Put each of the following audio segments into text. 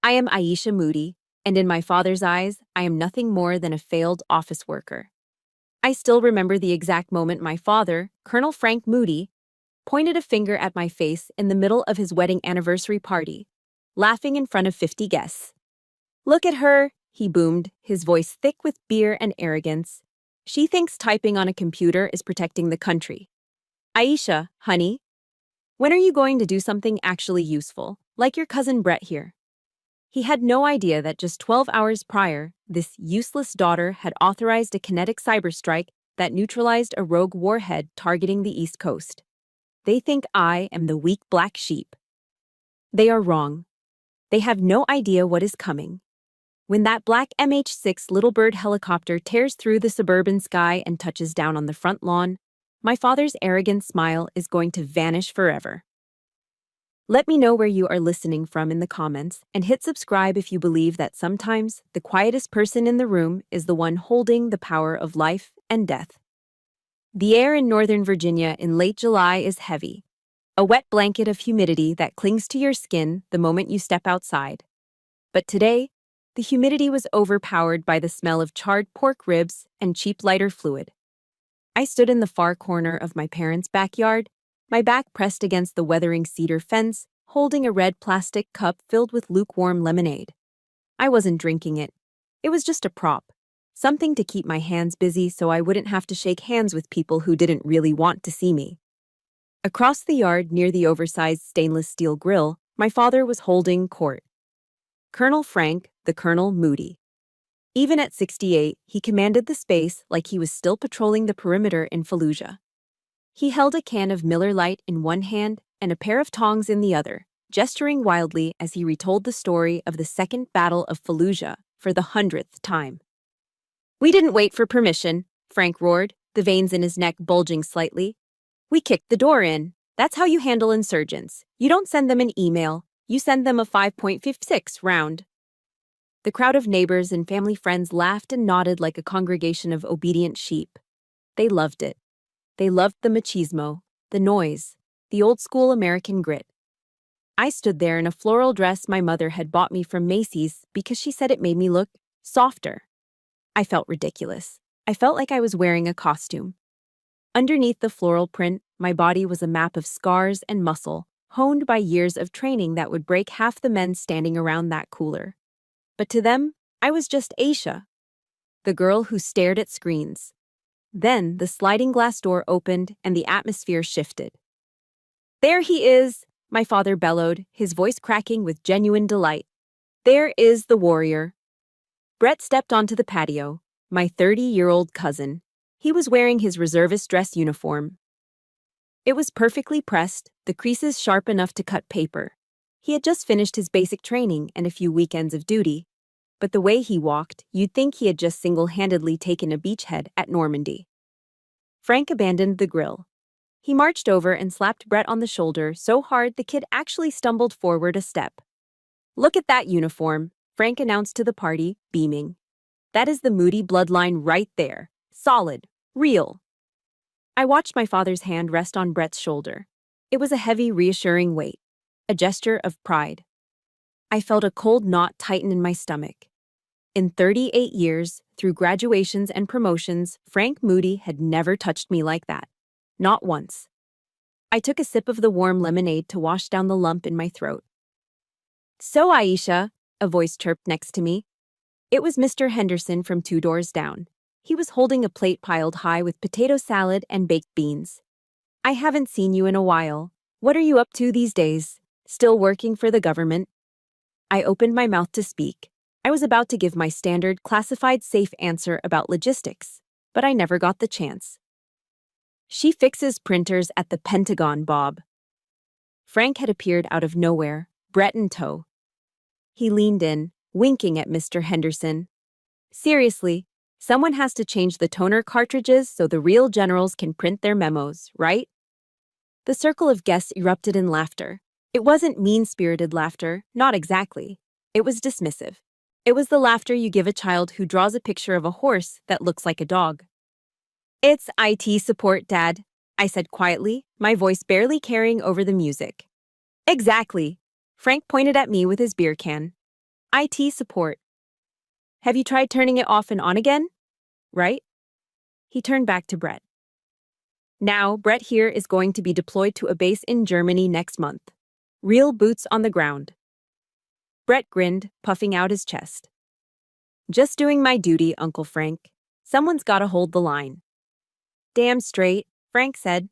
I am Aisha Moody, and in my father's eyes, I am nothing more than a failed office worker. I still remember the exact moment my father, Colonel Frank Moody, pointed a finger at my face in the middle of his wedding anniversary party, laughing in front of 50 guests. "Look at her," he boomed, his voice thick with beer and arrogance. "She thinks typing on a computer is protecting the country. Aisha, honey, when are you going to do something actually useful, like your cousin Brett here?" He had no idea that just 12 hours prior, this useless daughter had authorized a kinetic cyberstrike that neutralized a rogue warhead targeting the East Coast. They think I am the weak black sheep. They are wrong. They have no idea what is coming. When that black MH-6 Little Bird helicopter tears through the suburban sky and touches down on the front lawn, my father's arrogant smile is going to vanish forever. Let me know where you are listening from in the comments, and hit subscribe if you believe that sometimes the quietest person in the room is the one holding the power of life and death. The air in Northern Virginia in late July is heavy, a wet blanket of humidity that clings to your skin the moment you step outside. But today, the humidity was overpowered by the smell of charred pork ribs and cheap lighter fluid. I stood in the far corner of my parents' backyard, my back pressed against the weathering cedar fence, holding a red plastic cup filled with lukewarm lemonade. I wasn't drinking it. It was just a prop, something to keep my hands busy so I wouldn't have to shake hands with people who didn't really want to see me. Across the yard near the oversized stainless steel grill, my father was holding court. Colonel Frank, the Colonel Moody. Even at 68, he commanded the space like he was still patrolling the perimeter in Fallujah. He held a can of Miller Lite in one hand and a pair of tongs in the other, gesturing wildly as he retold the story of the Second Battle of Fallujah for the 100th time. "We didn't wait for permission," Frank roared, the veins in his neck bulging slightly. "We kicked the door in. That's how you handle insurgents. You don't send them an email. You send them a 5.56 round." The crowd of neighbors and family friends laughed and nodded like a congregation of obedient sheep. They loved it. They loved the machismo, the noise, the old-school American grit. I stood there in a floral dress my mother had bought me from Macy's because she said it made me look softer. I felt ridiculous. I felt like I was wearing a costume. Underneath the floral print, my body was a map of scars and muscle, honed by years of training that would break half the men standing around that cooler. But to them, I was just Aisha, the girl who stared at screens. Then the sliding glass door opened and the atmosphere shifted. "There he is," my father bellowed, his voice cracking with genuine delight. "There is the warrior." Brett stepped onto the patio, my 30-year-old cousin. He was wearing his reservist dress uniform. It was perfectly pressed, the creases sharp enough to cut paper. He had just finished his basic training and a few weekends of duty. But the way he walked, you'd think he had just single-handedly taken a beachhead at Normandy. Frank abandoned the grill. He marched over and slapped Brett on the shoulder so hard the kid actually stumbled forward a step. "Look at that uniform," Frank announced to the party, beaming. "That is the Moody bloodline right there. Solid. Real." I watched my father's hand rest on Brett's shoulder. It was a heavy, reassuring weight, a gesture of pride. I felt a cold knot tighten in my stomach. In 38 years, through graduations and promotions, Frank Moody had never touched me like that. Not once. I took a sip of the warm lemonade to wash down the lump in my throat. "So, Aisha," a voice chirped next to me. It was Mr. Henderson from 2 doors down. He was holding a plate piled high with potato salad and baked beans. "I haven't seen you in a while. What are you up to these days? Still working for the government?" I opened my mouth to speak. I was about to give my standard classified safe answer about logistics, but I never got the chance. "She fixes printers at the Pentagon, Bob." Frank had appeared out of nowhere, Brett in tow. He leaned in, winking at Mr. Henderson. "Seriously, someone has to change the toner cartridges so the real generals can print their memos, right?" The circle of guests erupted in laughter. It wasn't mean-spirited laughter, not exactly. It was dismissive. It was the laughter you give a child who draws a picture of a horse that looks like a dog. "It's IT support, Dad," I said quietly, my voice barely carrying over the music. "Exactly." Frank pointed at me with his beer can. IT support. Have you tried turning it off and on again? Right? He turned back to Brett. Now, Brett here is going to be deployed to a base in Germany next month. Real boots on the ground. Brett grinned, puffing out his chest. Just doing my duty, Uncle Frank. Someone's gotta hold the line. Damn straight, Frank said.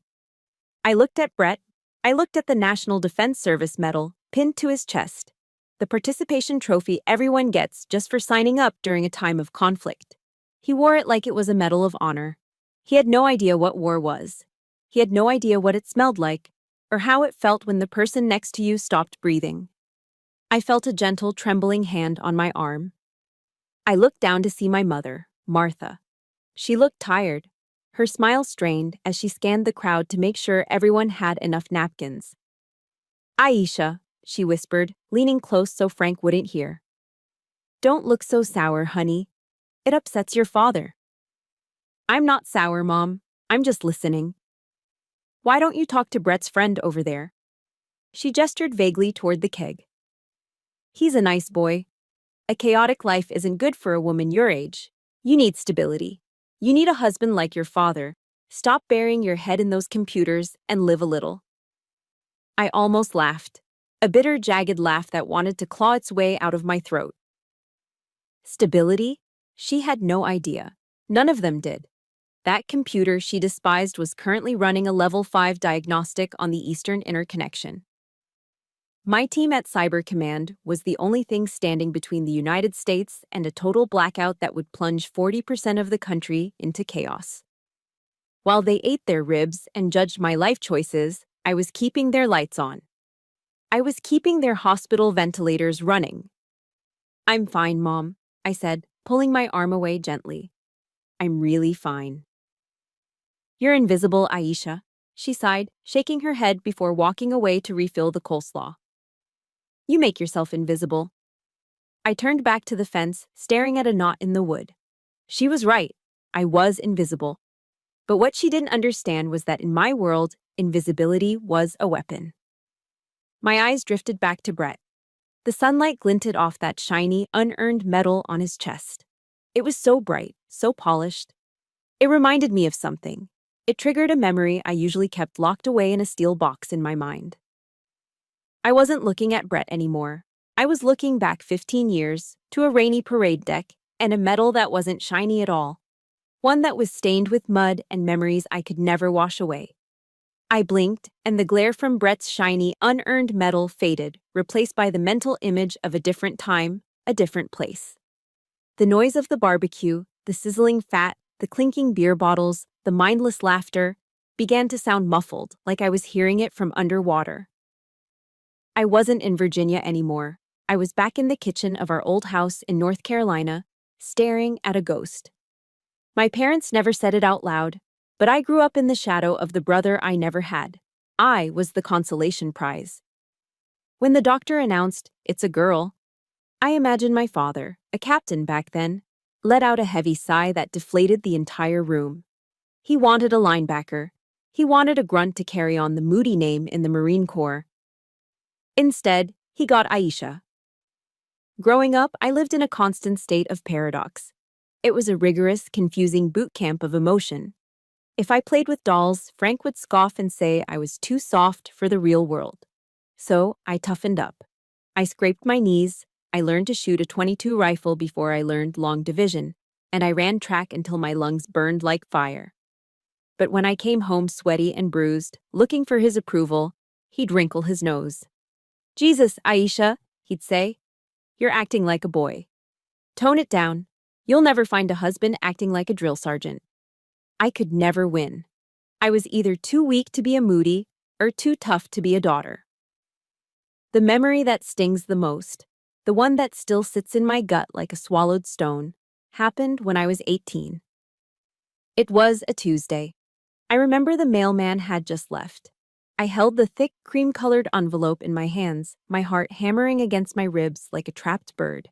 I looked at Brett. I looked at the National Defense Service medal pinned to his chest. The participation trophy everyone gets just for signing up during a time of conflict. He wore it like it was a medal of honor. He had no idea what war was. He had no idea what it smelled like, or how it felt when the person next to you stopped breathing. I felt a gentle, trembling hand on my arm. I looked down to see my mother, Martha. She looked tired, her smile strained as she scanned the crowd to make sure everyone had enough napkins. Aisha, she whispered, leaning close so Frank wouldn't hear. Don't look so sour, honey. It upsets your father. I'm not sour, Mom. I'm just listening. Why don't you talk to Brett's friend over there? She gestured vaguely toward the keg. He's a nice boy. A chaotic life isn't good for a woman your age. You need stability. You need a husband like your father. Stop burying your head in those computers and live a little. I almost laughed. A bitter, jagged laugh that wanted to claw its way out of my throat. Stability? She had no idea. None of them did. That computer she despised was currently running a level 5 diagnostic on the Eastern Interconnection. My team at Cyber Command was the only thing standing between the United States and a total blackout that would plunge 40% of the country into chaos. While they ate their ribs and judged my life choices, I was keeping their lights on. I was keeping their hospital ventilators running. I'm fine, Mom, I said, pulling my arm away gently. I'm really fine. You're invisible, Aisha, she sighed, shaking her head before walking away to refill the coleslaw. You make yourself invisible. I turned back to the fence, staring at a knot in the wood. She was right. I was invisible. But what she didn't understand was that in my world, invisibility was a weapon. My eyes drifted back to Brett. The sunlight glinted off that shiny, unearned metal on his chest. It was so bright, so polished. It reminded me of something. It triggered a memory I usually kept locked away in a steel box in my mind. I wasn't looking at Brett anymore. I was looking back 15 years, to a rainy parade deck, and a medal that wasn't shiny at all. One that was stained with mud and memories I could never wash away. I blinked, and the glare from Brett's shiny, unearned medal faded, replaced by the mental image of a different time, a different place. The noise of the barbecue, the sizzling fat, the clinking beer bottles, the mindless laughter, began to sound muffled, like I was hearing it from underwater. I wasn't in Virginia anymore. I was back in the kitchen of our old house in North Carolina, staring at a ghost. My parents never said it out loud, but I grew up in the shadow of the brother I never had. I was the consolation prize. When the doctor announced, "It's a girl," I imagined my father, a captain back then, let out a heavy sigh that deflated the entire room. He wanted a linebacker. He wanted a grunt to carry on the moody name in the Marine Corps. Instead, he got Aisha. Growing up, I lived in a constant state of paradox. It was a rigorous, confusing boot camp of emotion. If I played with dolls, Frank would scoff and say I was too soft for the real world. So I toughened up. I scraped my knees, I learned to shoot a .22 rifle before I learned long division, and I ran track until my lungs burned like fire. But when I came home sweaty and bruised, looking for his approval, he'd wrinkle his nose. "Jesus, Aisha," he'd say, "you're acting like a boy. Tone it down. You'll never find a husband acting like a drill sergeant." I could never win. I was either too weak to be a Moody or too tough to be a daughter. The memory that stings the most, the one that still sits in my gut like a swallowed stone, happened when I was 18. It was a Tuesday. I remember the mailman had just left. I held the thick, cream-colored envelope in my hands, my heart hammering against my ribs like a trapped bird.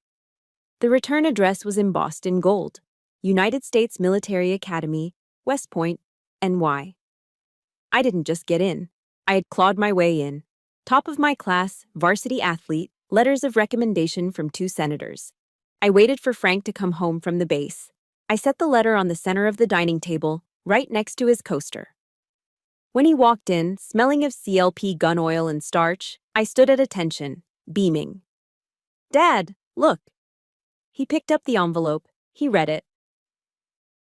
The return address was embossed in gold: United States Military Academy, West Point, NY. I didn't just get in. I had clawed my way in. Top of my class, varsity athlete, letters of recommendation from 2 senators. I waited for Frank to come home from the base. I set the letter on the center of the dining table, right next to his coaster. When he walked in, smelling of CLP gun oil and starch, I stood at attention, beaming. "Dad, look." He picked up the envelope. He read it.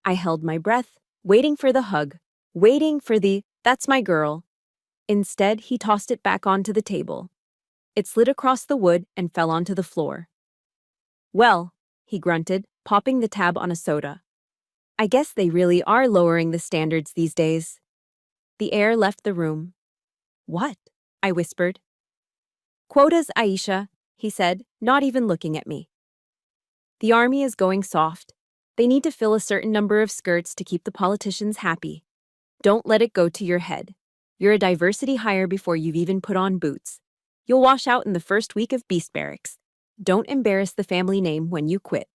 I held my breath, waiting for the hug, waiting for the, "That's my girl." Instead, he tossed it back onto the table. It slid across the wood and fell onto the floor. "Well," he grunted, popping the tab on a soda. "I guess they really are lowering the standards these days." The air left the room. "What?" I whispered. "Quotas, Aisha," he said, not even looking at me. "The army is going soft. They need to fill a certain number of skirts to keep the politicians happy. Don't let it go to your head. You're a diversity hire before you've even put on boots. You'll wash out in the first week of Beast Barracks. Don't embarrass the family name when you quit."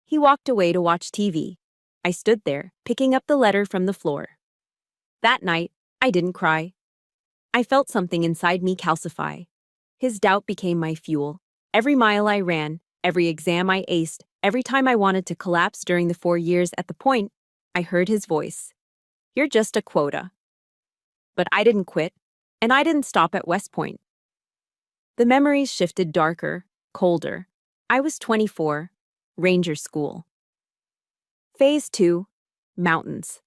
He walked away to watch TV. I stood there, picking up the letter from the floor. That night, I didn't cry. I felt something inside me calcify. His doubt became my fuel. Every mile I ran, every exam I aced, every time I wanted to collapse during the 4 years at the point, I heard his voice. "You're just a quota." But I didn't quit, and I didn't stop at West Point. The memories shifted darker, colder. I was 24, Ranger School. Phase 2, Mountains.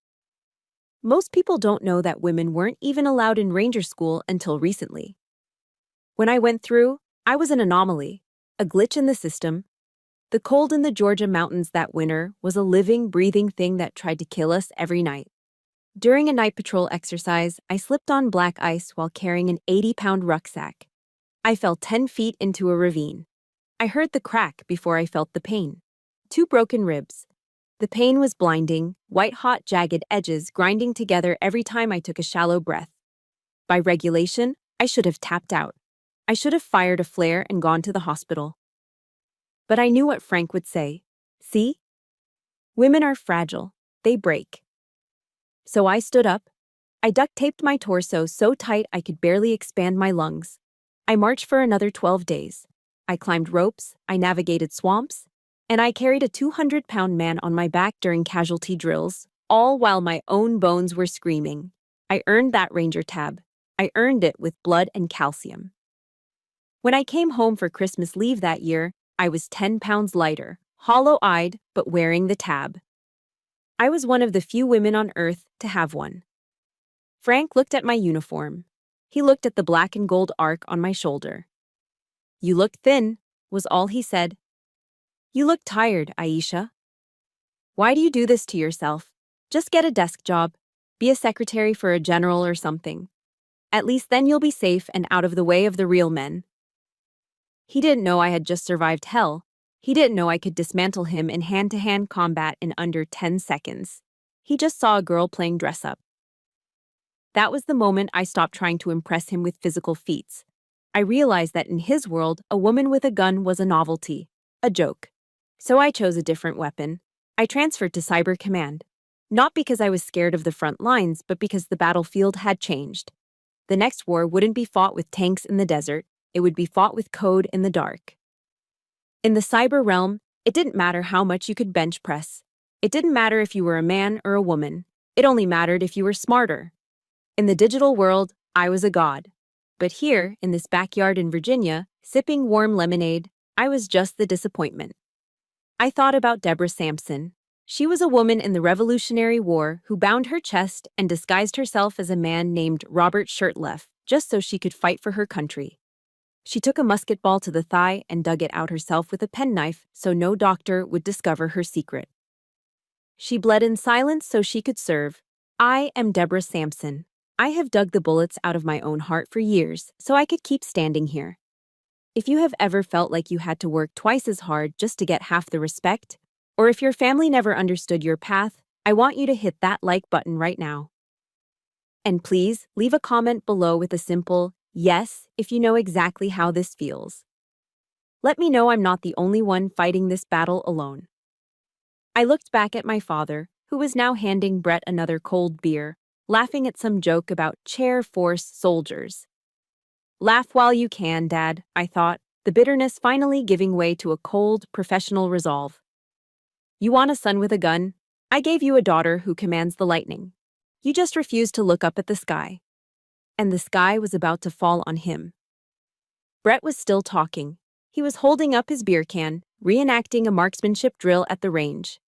Most people don't know that women weren't even allowed in Ranger School until recently. When I went through, I was an anomaly, a glitch in the system. The cold in the Georgia mountains that winter was a living, breathing thing that tried to kill us every night. During a night patrol exercise, I slipped on black ice while carrying an 80-pound rucksack. I fell 10 feet into a ravine. I heard the crack before I felt the pain. 2 broken ribs. The pain was blinding, white-hot, jagged edges grinding together every time I took a shallow breath. By regulation, I should have tapped out. I should have fired a flare and gone to the hospital. But I knew what Frank would say. "See? Women are fragile. They break." So I stood up. I duct-taped my torso so tight I could barely expand my lungs. I marched for another 12 days. I climbed ropes, I navigated swamps, and I carried a 200-pound man on my back during casualty drills, all while my own bones were screaming. I earned that Ranger tab. I earned it with blood and calcium. When I came home for Christmas leave that year, I was 10 pounds lighter, hollow-eyed, but wearing the tab. I was one of the few women on Earth to have one. Frank looked at my uniform. He looked at the black and gold arc on my shoulder. "You look thin," was all he said. "You look tired, Aisha. Why do you do this to yourself? Just get a desk job. Be a secretary for a general or something. At least then you'll be safe and out of the way of the real men." He didn't know I had just survived hell. He didn't know I could dismantle him in hand-to-hand combat in under 10 seconds. He just saw a girl playing dress-up. That was the moment I stopped trying to impress him with physical feats. I realized that in his world, a woman with a gun was a novelty, a joke. So I chose a different weapon. I transferred to Cyber Command. Not because I was scared of the front lines, but because the battlefield had changed. The next war wouldn't be fought with tanks in the desert. It would be fought with code in the dark. In the cyber realm, it didn't matter how much you could bench press. It didn't matter if you were a man or a woman. It only mattered if you were smarter. In the digital world, I was a god. But here, in this backyard in Virginia, sipping warm lemonade, I was just the disappointment. I thought about Deborah Sampson. She was a woman in the Revolutionary War who bound her chest and disguised herself as a man named Robert Shirtleff just so she could fight for her country. She took a musket ball to the thigh and dug it out herself with a penknife so no doctor would discover her secret. She bled in silence so she could serve. I am Deborah Sampson. I have dug the bullets out of my own heart for years so I could keep standing here. If you have ever felt like you had to work twice as hard just to get half the respect, or if your family never understood your path, I want you to hit that like button right now. And please leave a comment below with a simple yes if you know exactly how this feels. Let me know I'm not the only one fighting this battle alone. I looked back at my father, who was now handing Brett another cold beer, laughing at some joke about chair force soldiers. Laugh while you can, Dad, I thought. the bitterness finally giving way to a cold, professional resolve. You want a son with a gun? I gave you a daughter who commands the lightning. You just refuse to look up at the sky. And the sky was about to fall on him. Brett was still talking. He was holding up his beer can, reenacting a marksmanship drill at the range.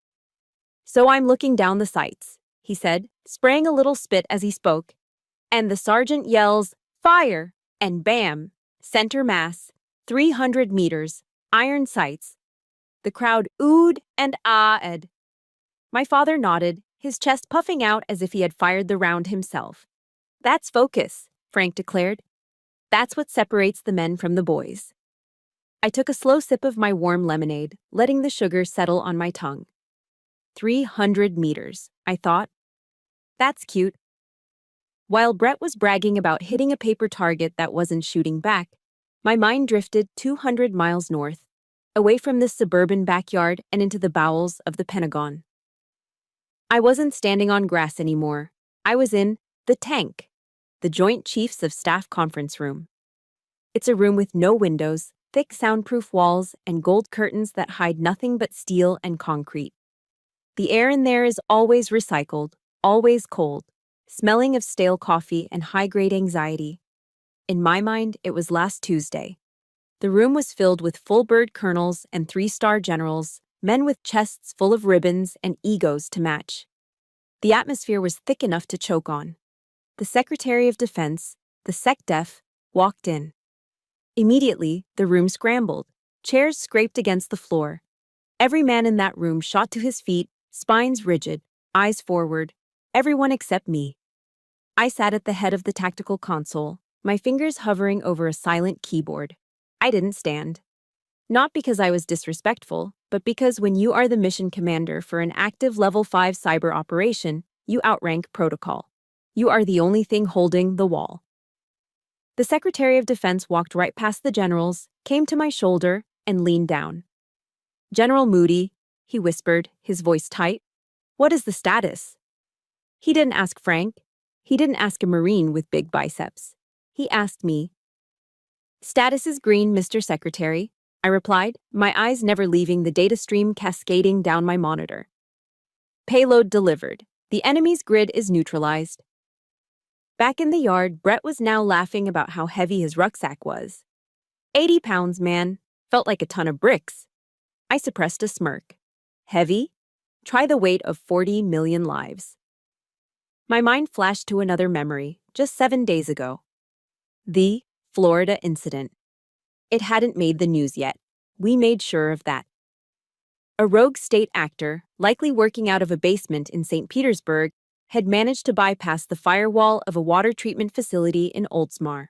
So I'm looking down the sights, he said, spraying a little spit as he spoke. And the sergeant yells, "Fire!" And bam! Center mass, 300 meters, iron sights. The crowd oohed and ah-ed. My father nodded, his chest puffing out as if he had fired the round himself. That's focus, Frank declared. That's what separates the men from the boys. I took a slow sip of my warm lemonade, letting the sugar settle on my tongue. 300 meters, I thought. That's cute. While Brett was bragging about hitting a paper target that wasn't shooting back, my mind drifted 200 miles north, away from this suburban backyard and into the bowels of the Pentagon. I wasn't standing on grass anymore. I was in the tank, the Joint Chiefs of Staff conference room. It's a room with no windows, thick soundproof walls, and gold curtains that hide nothing but steel and concrete. The air in there is always recycled, always cold, smelling of stale coffee and high-grade anxiety. In my mind, it was last Tuesday. The room was filled with full-bird colonels and three-star generals, men with chests full of ribbons and egos to match. The atmosphere was thick enough to choke on. The Secretary of Defense, the SecDef, walked in. Immediately, the room scrambled. Chairs scraped against the floor. Every man in that room shot to his feet, spines rigid, eyes forward, everyone except me. I sat at the head of the tactical console, my fingers hovering over a silent keyboard. I didn't stand. Not because I was disrespectful, but because when you are the mission commander for an active Level 5 cyber operation, you outrank protocol. You are the only thing holding the wall. The Secretary of Defense walked right past the generals, came to my shoulder, and leaned down. "General Moody," he whispered, his voice tight. "What is the status?" He didn't ask Frank. He didn't ask a Marine with big biceps. He asked me. "Status is green, Mr. Secretary," I replied, my eyes never leaving the data stream cascading down my monitor. "Payload delivered. The enemy's grid is neutralized." Back in the yard, Brett was now laughing about how heavy his rucksack was. 80 pounds, man. Felt like a ton of bricks. I suppressed a smirk. Heavy? Try the weight of 40 million lives. My mind flashed to another memory, just 7 days ago. The Florida incident. It hadn't made the news yet. We made sure of that. A rogue state actor, likely working out of a basement in St. Petersburg, had managed to bypass the firewall of a water treatment facility in Oldsmar.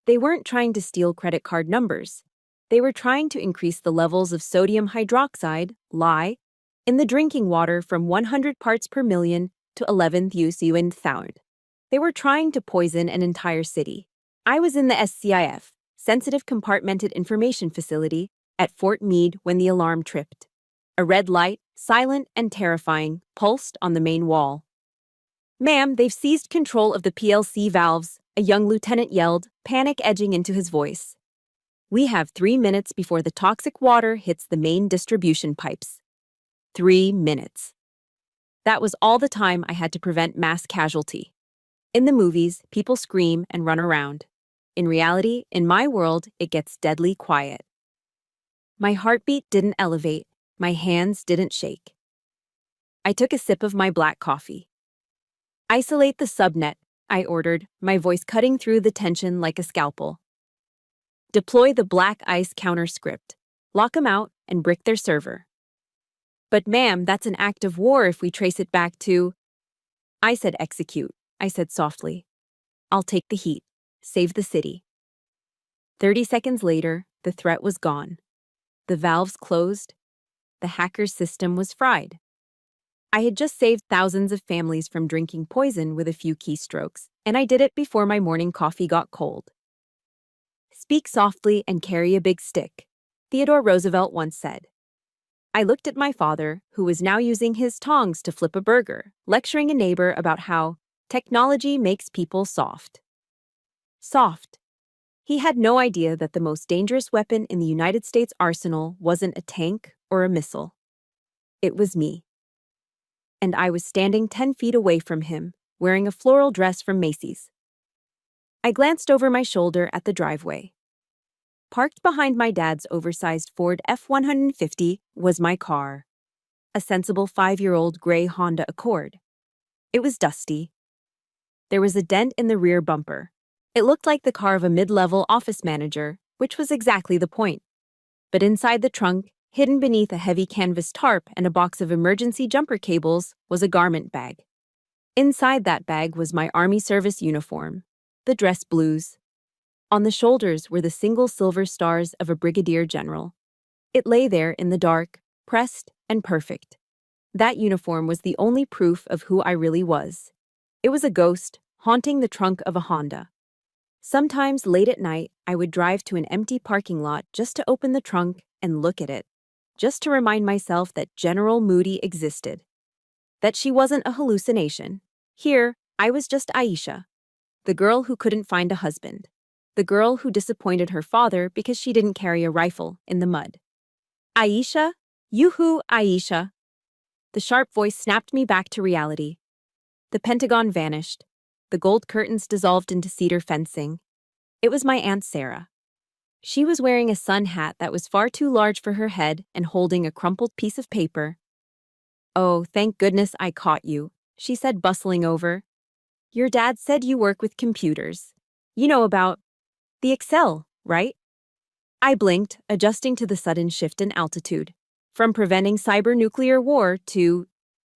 They weren't trying to steal credit card numbers. They were trying to increase the levels of sodium hydroxide, lye, in the drinking water from 100 parts per million to 11th use. They were trying to poison an entire city. I was in the SCIF, Sensitive Compartmented Information Facility, at Fort Meade when the alarm tripped. A red light, silent and terrifying, pulsed on the main wall. "Ma'am, they've seized control of the PLC valves," a young lieutenant yelled, panic edging into his voice. "We have 3 minutes before the toxic water hits the main distribution pipes." 3 minutes. That was all the time I had to prevent mass casualty. In the movies, people scream and run around. In reality, in my world, it gets deadly quiet. My heartbeat didn't elevate. My hands didn't shake. I took a sip of my black coffee. "Isolate the subnet," I ordered, my voice cutting through the tension like a scalpel. "Deploy the Black Ice counter script. Lock 'em out and brick their server." "But ma'am, that's an act of war if we trace it back to—" I said execute, I said softly. "I'll take the heat. Save the city." 30 seconds later, the threat was gone. The valves closed. The hacker's system was fried. I had just saved thousands of families from drinking poison with a few keystrokes, and I did it before my morning coffee got cold. "Speak softly and carry a big stick," Theodore Roosevelt once said. I looked at my father, who was now using his tongs to flip a burger, lecturing a neighbor about how technology makes people soft. Soft. He had no idea that the most dangerous weapon in the United States arsenal wasn't a tank or a missile. It was me. And I was standing 10 feet away from him, wearing a floral dress from Macy's. I glanced over my shoulder at the driveway. Parked behind my dad's oversized Ford F-150 was my car. A sensible 5-year-old gray Honda Accord. It was dusty. There was a dent in the rear bumper. It looked like the car of a mid-level office manager, which was exactly the point. But inside the trunk, hidden beneath a heavy canvas tarp and a box of emergency jumper cables, was a garment bag. Inside that bag was my Army service uniform, the dress blues. On the shoulders were the single silver stars of a Brigadier General. It lay there in the dark, pressed and perfect. That uniform was the only proof of who I really was. It was a ghost, haunting the trunk of a Honda. Sometimes late at night, I would drive to an empty parking lot just to open the trunk and look at it, just to remind myself that General Moody existed. That she wasn't a hallucination. Here, I was just Aisha, the girl who couldn't find a husband, the girl who disappointed her father because she didn't carry a rifle in the mud. Aisha? Yoo-hoo, Aisha. The sharp voice snapped me back to reality. The Pentagon vanished. The gold curtains dissolved into cedar fencing. It was my Aunt Sarah. She was wearing a sun hat that was far too large for her head and holding a crumpled piece of paper. "Oh, thank goodness I caught you," she said, bustling over. "Your dad said you work with computers. You know about the Excel, right?" I blinked, adjusting to the sudden shift in altitude. From preventing cyber-nuclear war to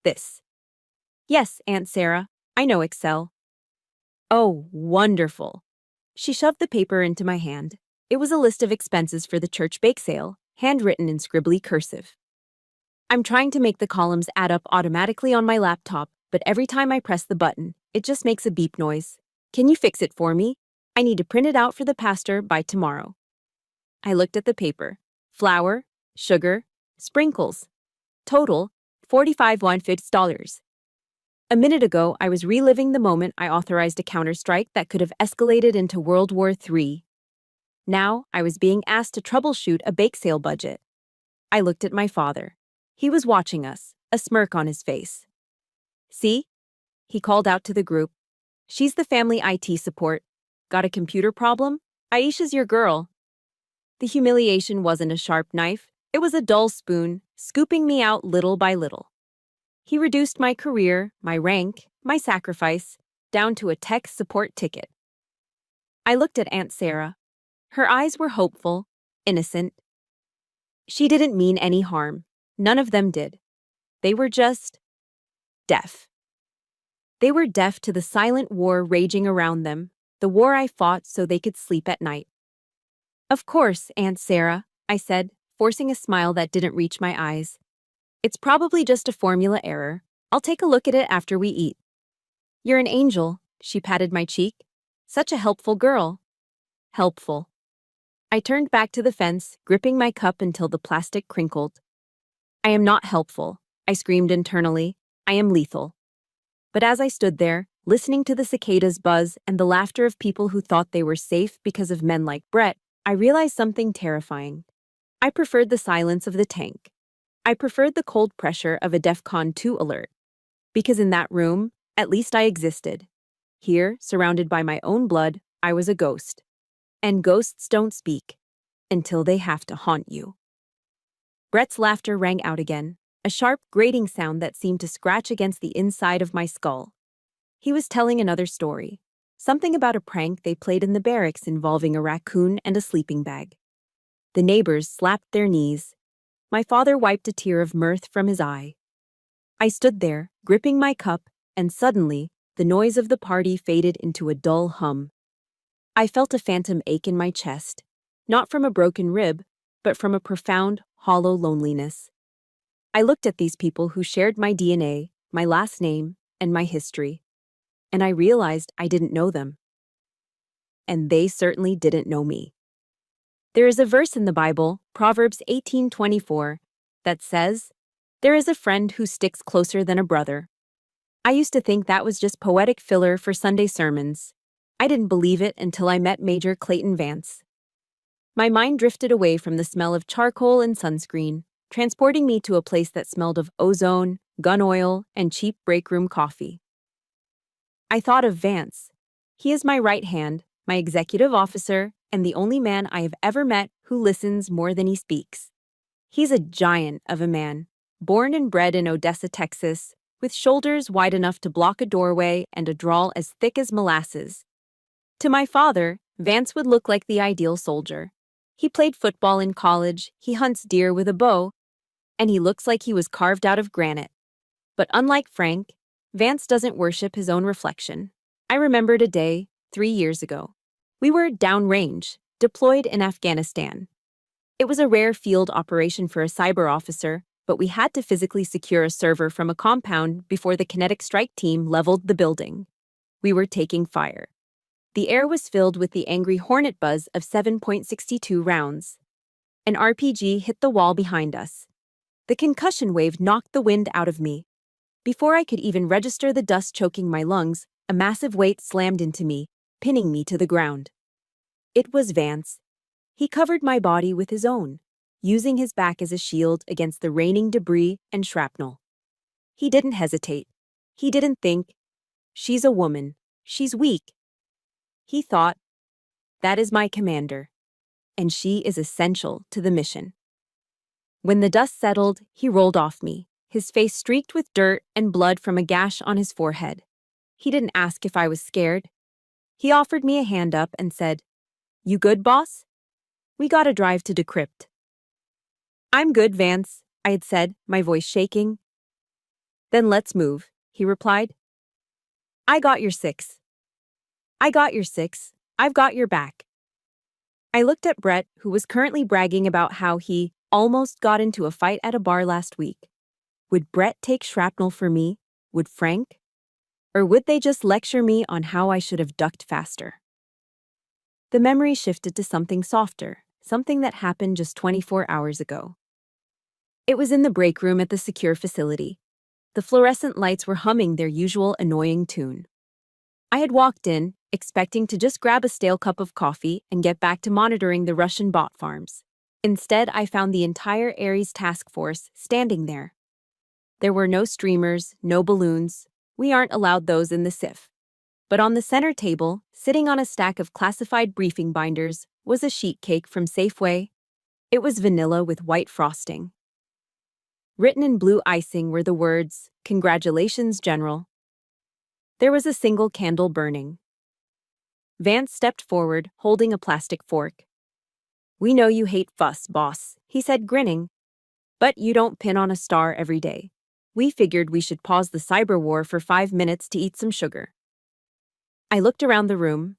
this. "Yes, Aunt Sarah, I know Excel." "Oh, wonderful." She shoved the paper into my hand. It was a list of expenses for the church bake sale, handwritten in scribbly cursive. I'm trying to make the columns add up automatically on my laptop, but every time I press the button, it just makes a beep noise. "Can you fix it for me? I need to print it out for the pastor by tomorrow." I looked at the paper. Flour, sugar, sprinkles. Total, $45,150. A minute ago, I was reliving the moment I authorized a counterstrike that could have escalated into World War III. Now, I was being asked to troubleshoot a bake sale budget. I looked at my father. He was watching us, a smirk on his face. "See?" He called out to the group. "She's the family IT support. Got a computer problem? Aisha's your girl." The humiliation wasn't a sharp knife. It was a dull spoon, scooping me out little by little. He reduced my career, my rank, my sacrifice, down to a tech support ticket. I looked at Aunt Sarah. Her eyes were hopeful, innocent. She didn't mean any harm. None of them did. They were just deaf. They were deaf to the silent war raging around them, the war I fought so they could sleep at night. "Of course, Aunt Sarah," I said, forcing a smile that didn't reach my eyes. "It's probably just a formula error. I'll take a look at it after we eat." "You're an angel," she patted my cheek. "Such a helpful girl." Helpful. I turned back to the fence, gripping my cup until the plastic crinkled. "I am not helpful," I screamed internally. "I am lethal." But as I stood there, listening to the cicadas buzz and the laughter of people who thought they were safe because of men like Brett, I realized something terrifying. I preferred the silence of the tank. I preferred the cold pressure of a DEFCON 2 alert. Because in that room, at least I existed. Here, surrounded by my own blood, I was a ghost. And ghosts don't speak until they have to haunt you. Brett's laughter rang out again, a sharp, grating sound that seemed to scratch against the inside of my skull. He was telling another story, something about a prank they played in the barracks involving a raccoon and a sleeping bag. The neighbors slapped their knees. My father wiped a tear of mirth from his eye. I stood there, gripping my cup, and suddenly, the noise of the party faded into a dull hum. I felt a phantom ache in my chest, not from a broken rib, but from a profound, hollow loneliness. I looked at these people who shared my DNA, my last name, and my history, and I realized I didn't know them. And they certainly didn't know me. There is a verse in the Bible, Proverbs 18:24, that says, "There is a friend who sticks closer than a brother." I used to think that was just poetic filler for Sunday sermons. I didn't believe it until I met Major Clayton Vance. My mind drifted away from the smell of charcoal and sunscreen, transporting me to a place that smelled of ozone, gun oil, and cheap break room coffee. I thought of Vance. He is my right hand, my executive officer, and the only man I have ever met who listens more than he speaks. He's a giant of a man, born and bred in Odessa, Texas, with shoulders wide enough to block a doorway and a drawl as thick as molasses. To my father, Vance would look like the ideal soldier. He played football in college, he hunts deer with a bow, and he looks like he was carved out of granite. But unlike Frank, Vance doesn't worship his own reflection. I remembered a day, 3 years ago. We were downrange, deployed in Afghanistan. It was a rare field operation for a cyber officer, but we had to physically secure a server from a compound before the kinetic strike team leveled the building. We were taking fire. The air was filled with the angry hornet buzz of 7.62 rounds. An RPG hit the wall behind us. The concussion wave knocked the wind out of me. Before I could even register the dust choking my lungs, a massive weight slammed into me, pinning me to the ground. It was Vance. He covered my body with his own, using his back as a shield against the raining debris and shrapnel. He didn't hesitate. He didn't think, "She's a woman. She's weak." He thought, "That is my commander, and she is essential to the mission." When the dust settled, he rolled off me, his face streaked with dirt and blood from a gash on his forehead. He didn't ask if I was scared. He offered me a hand up and said, "You good, boss? We gotta drive to Decrypt." "I'm good, Vance," I had said, my voice shaking. "Then let's move," he replied. "I got your six. I got your six. I've got your back." I looked at Brett, who was currently bragging about how he almost got into a fight at a bar last week. Would Brett take shrapnel for me? Would Frank? Or would they just lecture me on how I should have ducked faster? The memory shifted to something softer, something that happened just 24 hours ago. It was in the break room at the secure facility. The fluorescent lights were humming their usual annoying tune. I had walked in, expecting to just grab a stale cup of coffee and get back to monitoring the Russian bot farms. Instead, I found the entire Ares task force standing there. There were no streamers, no balloons. We aren't allowed those in the SIF. But on the center table, sitting on a stack of classified briefing binders, was a sheet cake from Safeway. It was vanilla with white frosting. Written in blue icing were the words, "Congratulations, General." There was a single candle burning. Vance stepped forward, holding a plastic fork. "We know you hate fuss, boss," he said, grinning. "But you don't pin on a star every day. We figured we should pause the cyber war for 5 minutes to eat some sugar." I looked around the room.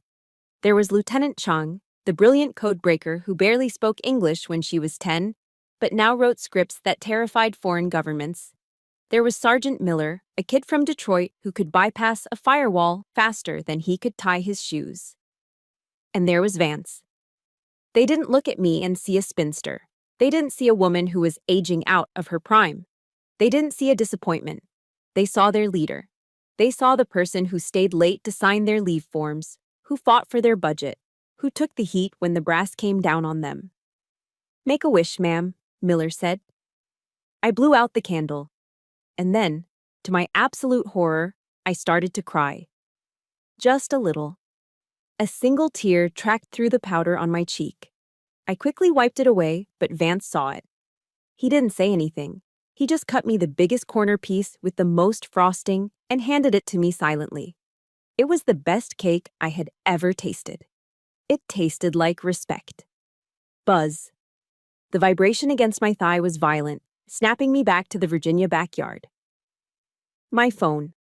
There was Lieutenant Chung, the brilliant codebreaker who barely spoke English when she was 10, but now wrote scripts that terrified foreign governments. There was Sergeant Miller, a kid from Detroit who could bypass a firewall faster than he could tie his shoes. And there was Vance. They didn't look at me and see a spinster. They didn't see a woman who was aging out of her prime. They didn't see a disappointment. They saw their leader. They saw the person who stayed late to sign their leave forms, who fought for their budget, who took the heat when the brass came down on them. "Make a wish, ma'am," Miller said. I blew out the candle. And then, to my absolute horror, I started to cry. Just a little. A single tear tracked through the powder on my cheek. I quickly wiped it away, but Vance saw it. He didn't say anything. He just cut me the biggest corner piece with the most frosting and handed it to me silently. It was the best cake I had ever tasted. It tasted like respect. Buzz. The vibration against my thigh was violent, snapping me back to the Virginia backyard. My phone.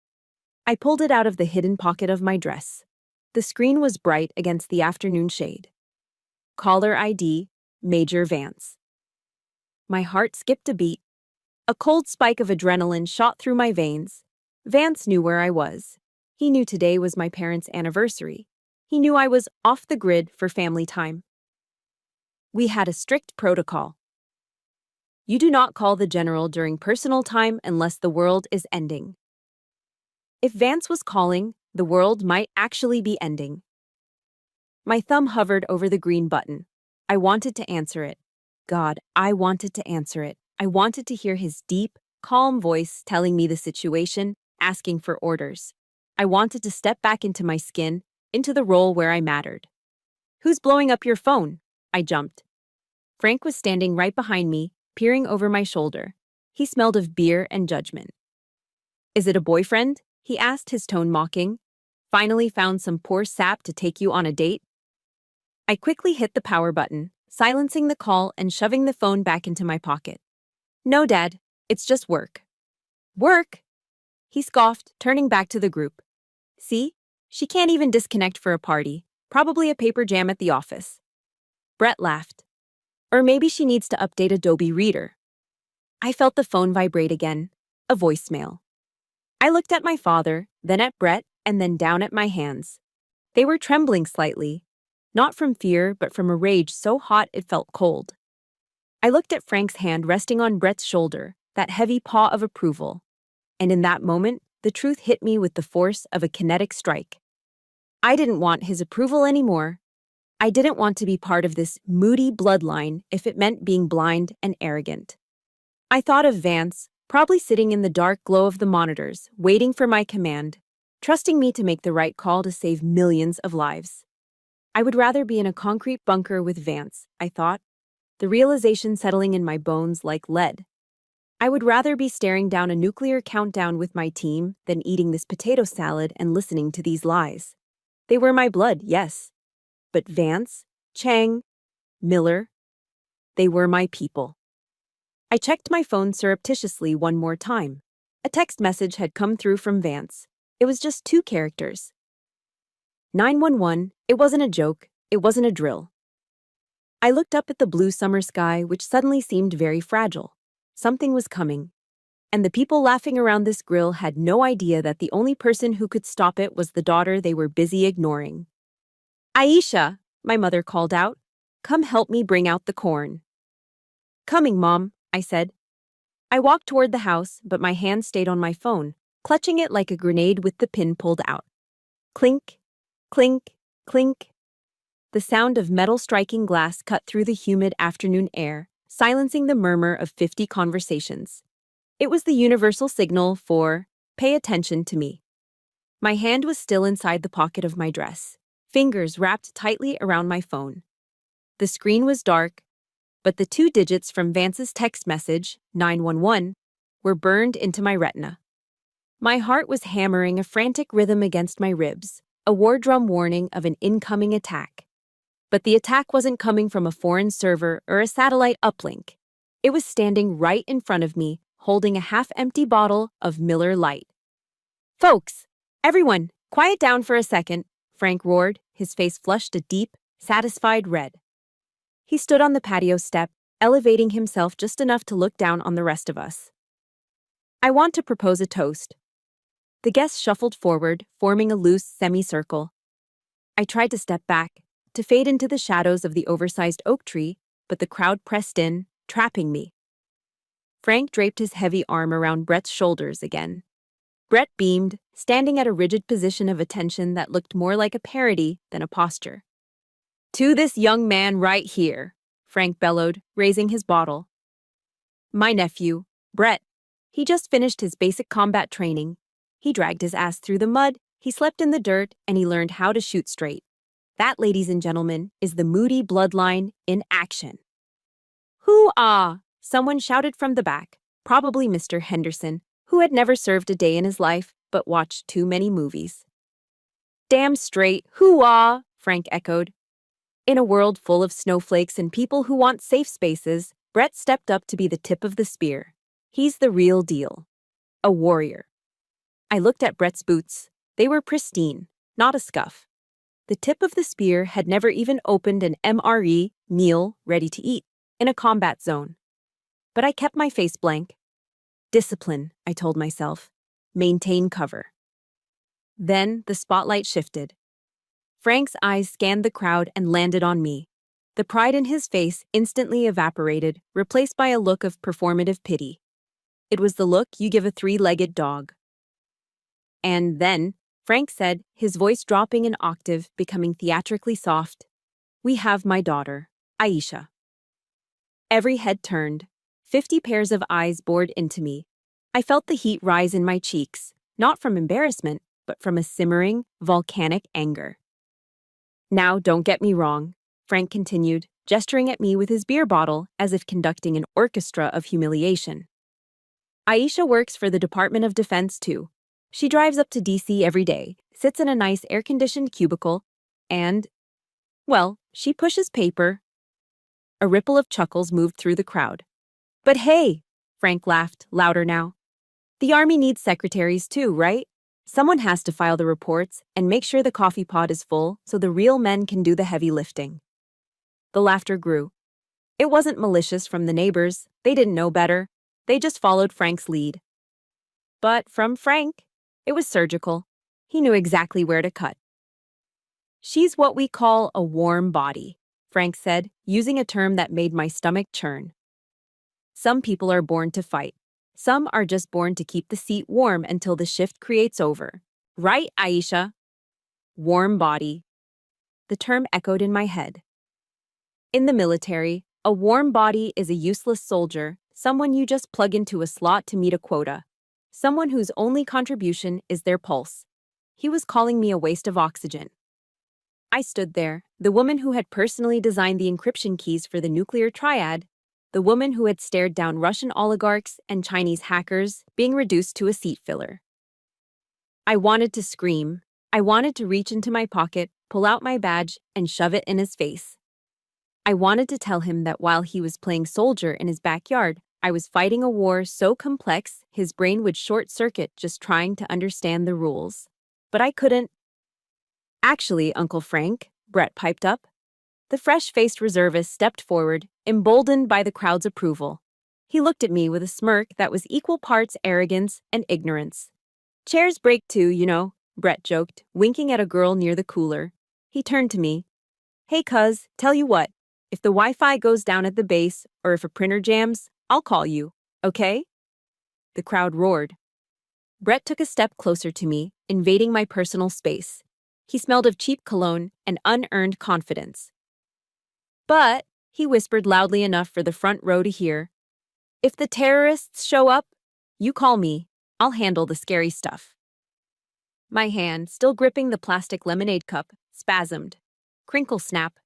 I pulled it out of the hidden pocket of my dress. The screen was bright against the afternoon shade. Caller ID, Major Vance. My heart skipped a beat. A cold spike of adrenaline shot through my veins. Vance knew where I was. He knew today was my parents' anniversary. He knew I was off the grid for family time. We had a strict protocol. You do not call the general during personal time unless the world is ending. If Vance was calling, the world might actually be ending. My thumb hovered over the green button. I wanted to answer it. God, I wanted to answer it. I wanted to hear his deep, calm voice telling me the situation, asking for orders. I wanted to step back into my skin, into the role where I mattered. Who's blowing up your phone? I jumped. Frank was standing right behind me, peering over my shoulder. He smelled of beer and judgment. Is it a boyfriend? He asked, his tone mocking. Finally found some poor sap to take you on a date? I quickly hit the power button, silencing the call and shoving the phone back into my pocket. No, Dad, it's just work. Work? He scoffed, turning back to the group. See? She can't even disconnect for a party. Probably a paper jam at the office. Brett laughed. Or maybe she needs to update Adobe Reader. I felt the phone vibrate again. A voicemail. I looked at my father, then at Brett, and then down at my hands. They were trembling slightly. Not from fear, but from a rage so hot it felt cold. I looked at Frank's hand resting on Brett's shoulder, that heavy paw of approval. And in that moment, the truth hit me with the force of a kinetic strike. I didn't want his approval anymore. I didn't want to be part of this moody bloodline if it meant being blind and arrogant. I thought of Vance, probably sitting in the dark glow of the monitors, waiting for my command, trusting me to make the right call to save millions of lives. I would rather be in a concrete bunker with Vance, I thought, the realization settling in my bones like lead. I would rather be staring down a nuclear countdown with my team than eating this potato salad and listening to these lies. They were my blood, yes. But Vance, Chang, Miller, they were my people. I checked my phone surreptitiously one more time. A text message had come through from Vance. It was just 2 characters. 911, it wasn't a joke, it wasn't a drill. I looked up at the blue summer sky, which suddenly seemed very fragile. Something was coming. And the people laughing around this grill had no idea that the only person who could stop it was the daughter they were busy ignoring. Aisha, my mother called out, come help me bring out the corn. Coming, Mom, I said. I walked toward the house, but my hand stayed on my phone, clutching it like a grenade with the pin pulled out. Clink, clink, clink. The sound of metal striking glass cut through the humid afternoon air, silencing the murmur of 50 conversations. It was the universal signal for, pay attention to me. My hand was still inside the pocket of my dress, fingers wrapped tightly around my phone. The screen was dark, but the 2 digits from Vance's text message, 911, were burned into my retina. My heart was hammering a frantic rhythm against my ribs, a war drum warning of an incoming attack. But the attack wasn't coming from a foreign server or a satellite uplink. It was standing right in front of me, holding a half-empty bottle of Miller Lite. Folks, everyone, quiet down for a second, Frank roared, his face flushed a deep, satisfied red. He stood on the patio step, elevating himself just enough to look down on the rest of us. I want to propose a toast. The guests shuffled forward, forming a loose semicircle. I tried to step back, to fade into the shadows of the oversized oak tree, but the crowd pressed in, trapping me. Frank draped his heavy arm around Brett's shoulders again. Brett beamed, standing at a rigid position of attention that looked more like a parody than a posture. To this young man right here, Frank bellowed, raising his bottle. My nephew, Brett. He just finished his basic combat training. He dragged his ass through the mud, he slept in the dirt, and he learned how to shoot straight. That, ladies and gentlemen, is the Moody bloodline in action. Hoo-ah! Someone shouted from the back, probably Mr. Henderson, who had never served a day in his life but watched too many movies. Damn straight, hoo-ah! Frank echoed. In a world full of snowflakes and people who want safe spaces, Brett stepped up to be the tip of the spear. He's the real deal. A warrior. I looked at Brett's boots. They were pristine, not a scuff. The tip of the spear had never even opened an MRE, meal, ready to eat, in a combat zone. But I kept my face blank. Discipline, I told myself. Maintain cover. Then the spotlight shifted. Frank's eyes scanned the crowd and landed on me. The pride in his face instantly evaporated, replaced by a look of performative pity. It was the look you give a 3-legged dog. And then, Frank said, his voice dropping an octave, becoming theatrically soft. "We have my daughter, Aisha." Every head turned. 50 pairs of eyes bored into me. I felt the heat rise in my cheeks, not from embarrassment, but from a simmering, volcanic anger. "Now, don't get me wrong," Frank continued, gesturing at me with his beer bottle as if conducting an orchestra of humiliation. "Aisha works for the Department of Defense, too. She drives up to DC every day, sits in a nice air-conditioned cubicle, and, well, she pushes paper." A ripple of chuckles moved through the crowd. "But hey," Frank laughed, louder now. "The Army needs secretaries too, right? Someone has to file the reports and make sure the coffee pot is full so the real men can do the heavy lifting." The laughter grew. It wasn't malicious from the neighbors. They didn't know better. They just followed Frank's lead. But from Frank, it was surgical. He knew exactly where to cut. "She's what we call a warm body," Frank said, using a term that made my stomach churn. "Some people are born to fight. Some are just born to keep the seat warm until the shift creates over. Right, Aisha?" Warm body. The term echoed in my head. In the military, a warm body is a useless soldier, someone you just plug into a slot to meet a quota. Someone whose only contribution is their pulse. He was calling me a waste of oxygen. I stood there, the woman who had personally designed the encryption keys for the nuclear triad, the woman who had stared down Russian oligarchs and Chinese hackers, being reduced to a seat filler. I wanted to scream. I wanted to reach into my pocket, pull out my badge, and shove it in his face. I wanted to tell him that while he was playing soldier in his backyard, I was fighting a war so complex his brain would short-circuit just trying to understand the rules. But I couldn't. "Actually, Uncle Frank," Brett piped up. The fresh-faced reservist stepped forward, emboldened by the crowd's approval. He looked at me with a smirk that was equal parts arrogance and ignorance. "Chairs break too, you know," Brett joked, winking at a girl near the cooler. He turned to me. "Hey, cuz, tell you what. If the Wi-Fi goes down at the base, or if a printer jams, I'll call you, okay?" The crowd roared. Brett took a step closer to me, invading my personal space. He smelled of cheap cologne and unearned confidence. "But," he whispered loudly enough for the front row to hear, "if the terrorists show up, you call me. I'll handle the scary stuff." My hand, still gripping the plastic lemonade cup, spasmed. Crinkle snap.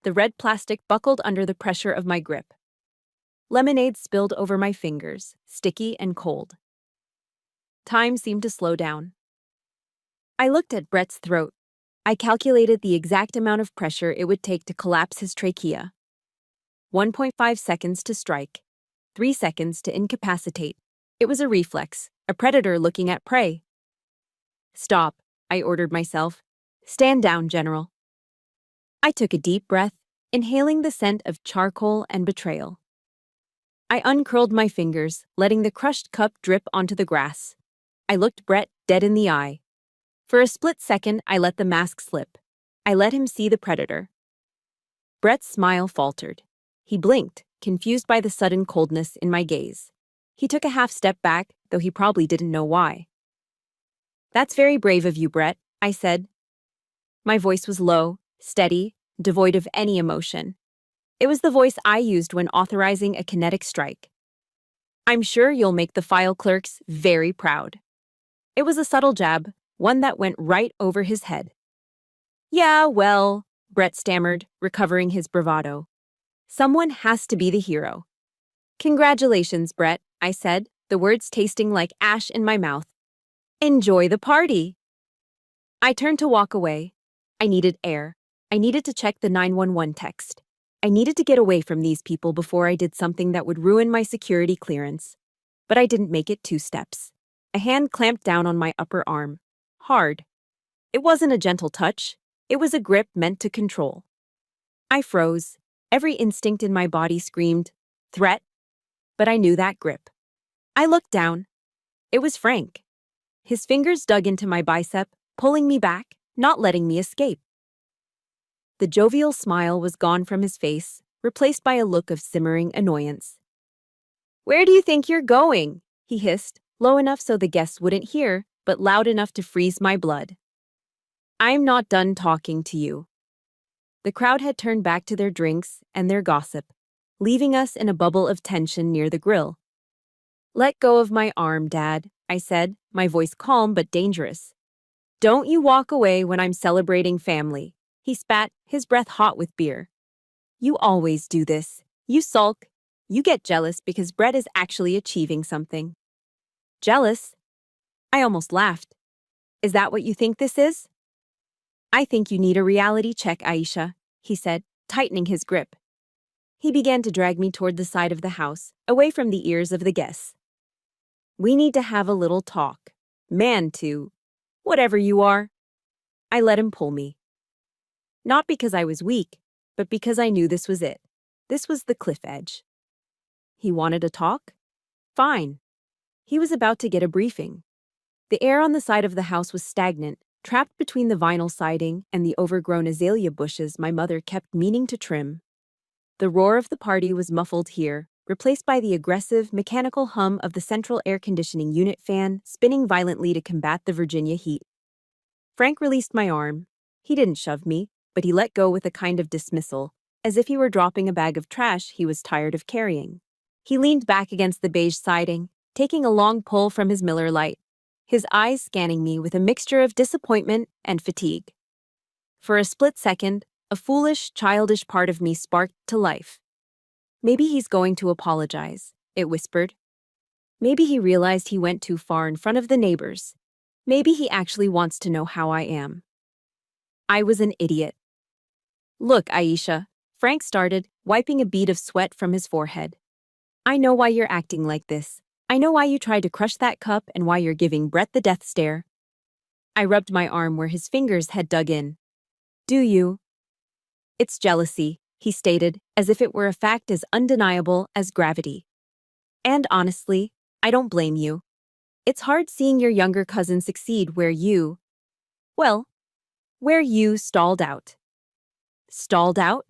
The red plastic buckled under the pressure of my grip. Lemonade spilled over my fingers, sticky and cold. Time seemed to slow down. I looked at Brett's throat. I calculated the exact amount of pressure it would take to collapse his trachea. 1.5 seconds to strike. 3 seconds to incapacitate. It was a reflex, a predator looking at prey. "Stop," I ordered myself. "Stand down, General." I took a deep breath, inhaling the scent of charcoal and betrayal. I uncurled my fingers, letting the crushed cup drip onto the grass. I looked Brett dead in the eye. For a split second, I let the mask slip. I let him see the predator. Brett's smile faltered. He blinked, confused by the sudden coldness in my gaze. He took a half step back, though he probably didn't know why. "That's very brave of you, Brett," I said. My voice was low, steady, devoid of any emotion. It was the voice I used when authorizing a kinetic strike. "I'm sure you'll make the file clerks very proud." It was a subtle jab, one that went right over his head. "Yeah, well," Brett stammered, recovering his bravado. "Someone has to be the hero." "Congratulations, Brett," I said, the words tasting like ash in my mouth. "Enjoy the party." I turned to walk away. I needed air. I needed to check the 911 text. I needed to get away from these people before I did something that would ruin my security clearance. But I didn't make it 2 steps. A hand clamped down on my upper arm. Hard. It wasn't a gentle touch. It was a grip meant to control. I froze. Every instinct in my body screamed, "Threat." But I knew that grip. I looked down. It was Frank. His fingers dug into my bicep, pulling me back, not letting me escape. The jovial smile was gone from his face, replaced by a look of simmering annoyance. "Where do you think you're going?" he hissed, low enough so the guests wouldn't hear, but loud enough to freeze my blood. I'm not done talking to you. The crowd had turned back to their drinks and their gossip, leaving us in a bubble of tension near the grill. Let go of my arm, Dad, I said, my voice calm but dangerous. Don't you walk away when I'm celebrating family. He spat, his breath hot with beer. You always do this. You sulk. You get jealous because Brett is actually achieving something. Jealous? I almost laughed. Is that what you think this is? I think you need a reality check, Aisha, he said, tightening his grip. He began to drag me toward the side of the house, away from the ears of the guests. We need to have a little talk. Man to whatever you are. I let him pull me. Not because I was weak, but because I knew this was it. This was the cliff edge. He wanted to talk? Fine. He was about to get a briefing. The air on the side of the house was stagnant, trapped between the vinyl siding and the overgrown azalea bushes my mother kept meaning to trim. The roar of the party was muffled here, replaced by the aggressive, mechanical hum of the central air conditioning unit fan spinning violently to combat the Virginia heat. Frank released my arm. He didn't shove me, but he let go with a kind of dismissal, as if he were dropping a bag of trash he was tired of carrying. He leaned back against the beige siding, taking a long pull from his Miller Lite, his eyes scanning me with a mixture of disappointment and fatigue. For a split second, a foolish, childish part of me sparked to life. Maybe he's going to apologize, it whispered. Maybe he realized he went too far in front of the neighbors. Maybe he actually wants to know how I am. I was an idiot. Look, Aisha, Frank started, wiping a bead of sweat from his forehead. I know why you're acting like this. I know why you tried to crush that cup and why you're giving Brett the death stare. I rubbed my arm where his fingers had dug in. Do you? It's jealousy, he stated, as if it were a fact as undeniable as gravity. And honestly, I don't blame you. It's hard seeing your younger cousin succeed where you stalled out. Stalled out?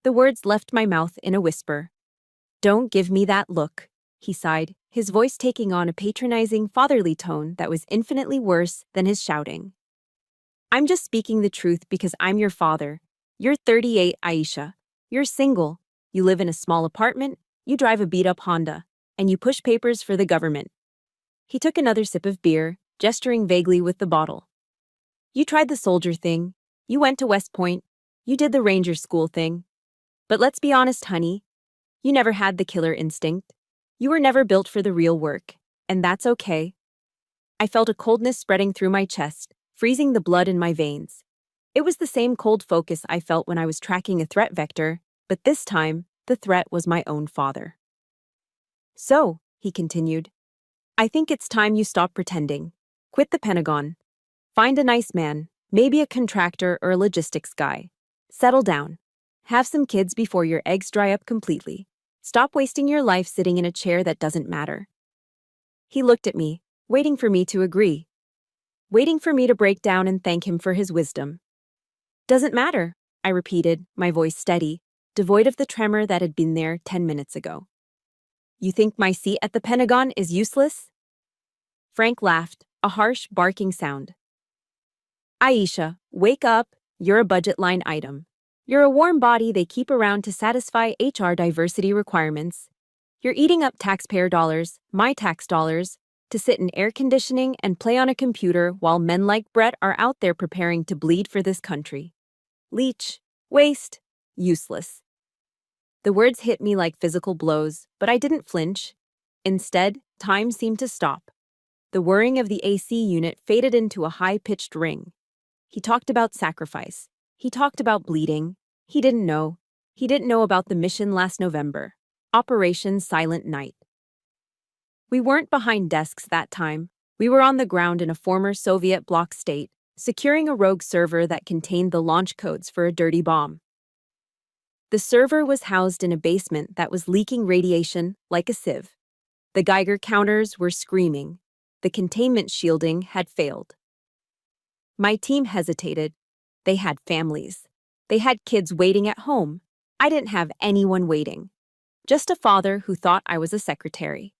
The words left my mouth in a whisper. Don't give me that look, he sighed, his voice taking on a patronizing, fatherly tone that was infinitely worse than his shouting. I'm just speaking the truth because I'm your father. You're 38, Aisha. You're single. You live in a small apartment, you drive a beat-up Honda, and you push papers for the government. He took another sip of beer, gesturing vaguely with the bottle. You tried the soldier thing. You went to West Point. You did the ranger school thing. But let's be honest, honey. You never had the killer instinct. You were never built for the real work, and that's okay. I felt a coldness spreading through my chest, freezing the blood in my veins. It was the same cold focus I felt when I was tracking a threat vector, but this time, the threat was my own father. So, he continued, I think it's time you stop pretending. Quit the Pentagon. Find a nice man, maybe a contractor or a logistics guy. Settle down. Have some kids before your eggs dry up completely. Stop wasting your life sitting in a chair that doesn't matter. He looked at me, waiting for me to agree. Waiting for me to break down and thank him for his wisdom. Doesn't matter, I repeated, my voice steady, devoid of the tremor that had been there 10 minutes ago. You think my seat at the Pentagon is useless? Frank laughed, a harsh, barking sound. Aisha, wake up, you're a budget line item. You're a warm body they keep around to satisfy HR diversity requirements. You're eating up taxpayer dollars, my tax dollars, to sit in air conditioning and play on a computer while men like Brett are out there preparing to bleed for this country. Leech, waste, useless. The words hit me like physical blows, but I didn't flinch. Instead, time seemed to stop. The whirring of the AC unit faded into a high-pitched ring. He talked about sacrifice. He talked about bleeding. He didn't know. He didn't know about the mission last November. Operation Silent Night. We weren't behind desks that time. We were on the ground in a former Soviet bloc state, securing a rogue server that contained the launch codes for a dirty bomb. The server was housed in a basement that was leaking radiation like a sieve. The Geiger counters were screaming. The containment shielding had failed. My team hesitated. They had families. They had kids waiting at home. I didn't have anyone waiting. Just a father who thought I was a secretary.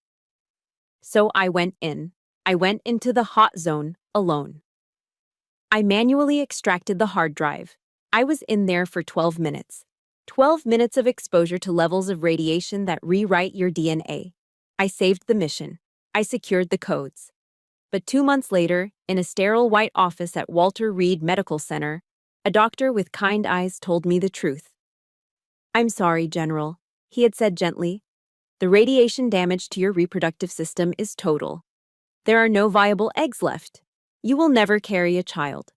So I went in. I went into the hot zone alone. I manually extracted the hard drive. I was in there for 12 minutes. 12 minutes of exposure to levels of radiation that rewrite your DNA. I saved the mission. I secured the codes. But 2 months later, in a sterile white office at Walter Reed Medical Center, a doctor with kind eyes told me the truth. "I'm sorry, General," he had said gently. "The radiation damage to your reproductive system is total. There are no viable eggs left. You will never carry a child."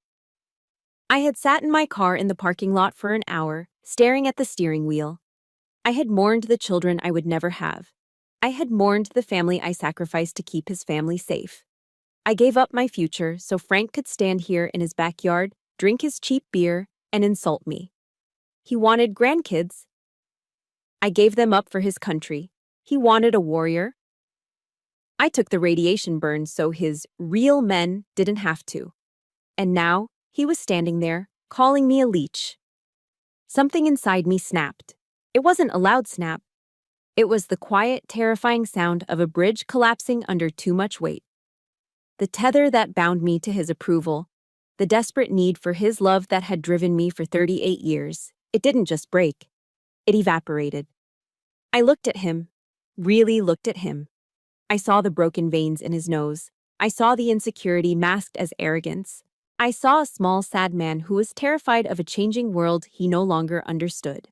I had sat in my car in the parking lot for an hour, staring at the steering wheel. I had mourned the children I would never have. I had mourned the family I sacrificed to keep his family safe. I gave up my future so Frank could stand here in his backyard, drink his cheap beer, and insult me. He wanted grandkids. I gave them up for his country. He wanted a warrior. I took the radiation burn so his real men didn't have to. And now, he was standing there, calling me a leech. Something inside me snapped. It wasn't a loud snap. It was the quiet, terrifying sound of a bridge collapsing under too much weight. The tether that bound me to his approval, the desperate need for his love that had driven me for 38 years, it didn't just break. It evaporated. I looked at him, really looked at him. I saw the broken veins in his nose. I saw the insecurity masked as arrogance. I saw a small, sad man who was terrified of a changing world he no longer understood.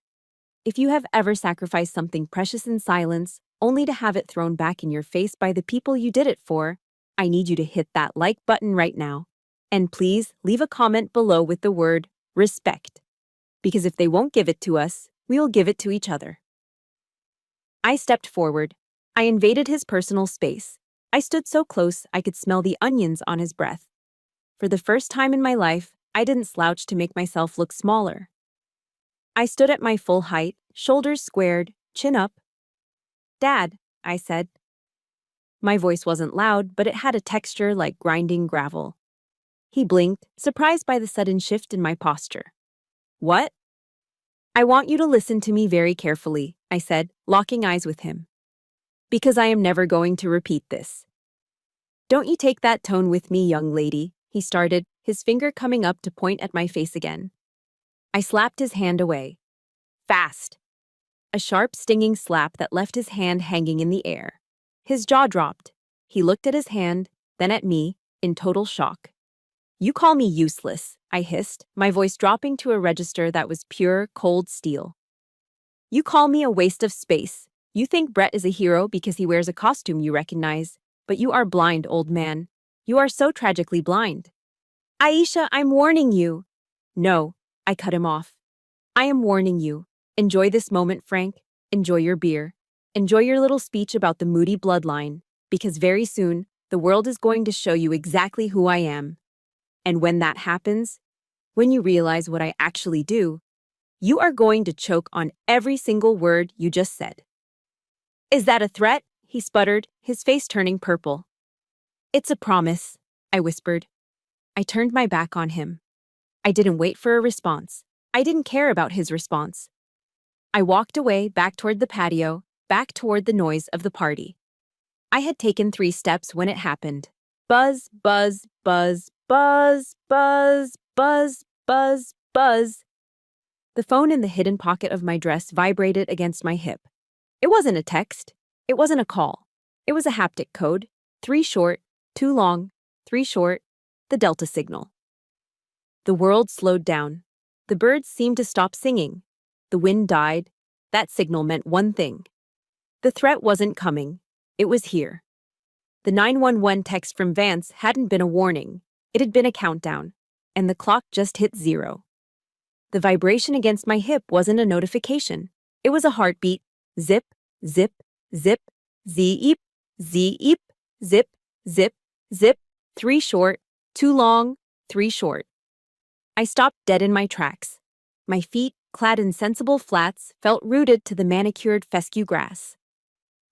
If you have ever sacrificed something precious in silence, only to have it thrown back in your face by the people you did it for, I need you to hit that like button right now. And please leave a comment below with the word respect. Because if they won't give it to us, we will give it to each other. I stepped forward. I invaded his personal space. I stood so close I could smell the onions on his breath. For the first time in my life, I didn't slouch to make myself look smaller. I stood at my full height, shoulders squared, chin up. "Dad," I said. My voice wasn't loud, but it had a texture like grinding gravel. He blinked, surprised by the sudden shift in my posture. "What?" "I want you to listen to me very carefully," I said, locking eyes with him. "Because I am never going to repeat this." "Don't you take that tone with me, young lady," he started, his finger coming up to point at my face again. I slapped his hand away. Fast. A sharp, stinging slap that left his hand hanging in the air. His jaw dropped. He looked at his hand, then at me, in total shock. "You call me useless," I hissed, my voice dropping to a register that was pure, cold steel. "You call me a waste of space. You think Brett is a hero because he wears a costume you recognize, but you are blind, old man. You are so tragically blind." "Aisha, I'm warning you." "No," I cut him off. "I am warning you. Enjoy this moment, Frank. Enjoy your beer. Enjoy your little speech about the Moody bloodline, because very soon, the world is going to show you exactly who I am. And when that happens, when you realize what I actually do, you are going to choke on every single word you just said." "Is that a threat?" he sputtered, his face turning purple. "It's a promise," I whispered. I turned my back on him. I didn't wait for a response. I didn't care about his response. I walked away, back toward the patio, back toward the noise of the party. I had taken 3 steps when it happened. Buzz, buzz, buzz, buzz, buzz, buzz, buzz, buzz. The phone in the hidden pocket of my dress vibrated against my hip. It wasn't a text. It wasn't a call. It was a haptic code. 3 short, 2 long, 3 short, the Delta signal. The world slowed down. The birds seemed to stop singing. The wind died. That signal meant one thing. The threat wasn't coming. It was here. The 911 text from Vance hadn't been a warning. It had been a countdown. And the clock just hit 0. The vibration against my hip wasn't a notification. It was a heartbeat. Zip, zip, zip, zip, zip, zip, zip, zip, 3 short, 2 long, 3 short. I stopped dead in my tracks. My feet, clad in sensible flats, felt rooted to the manicured fescue grass.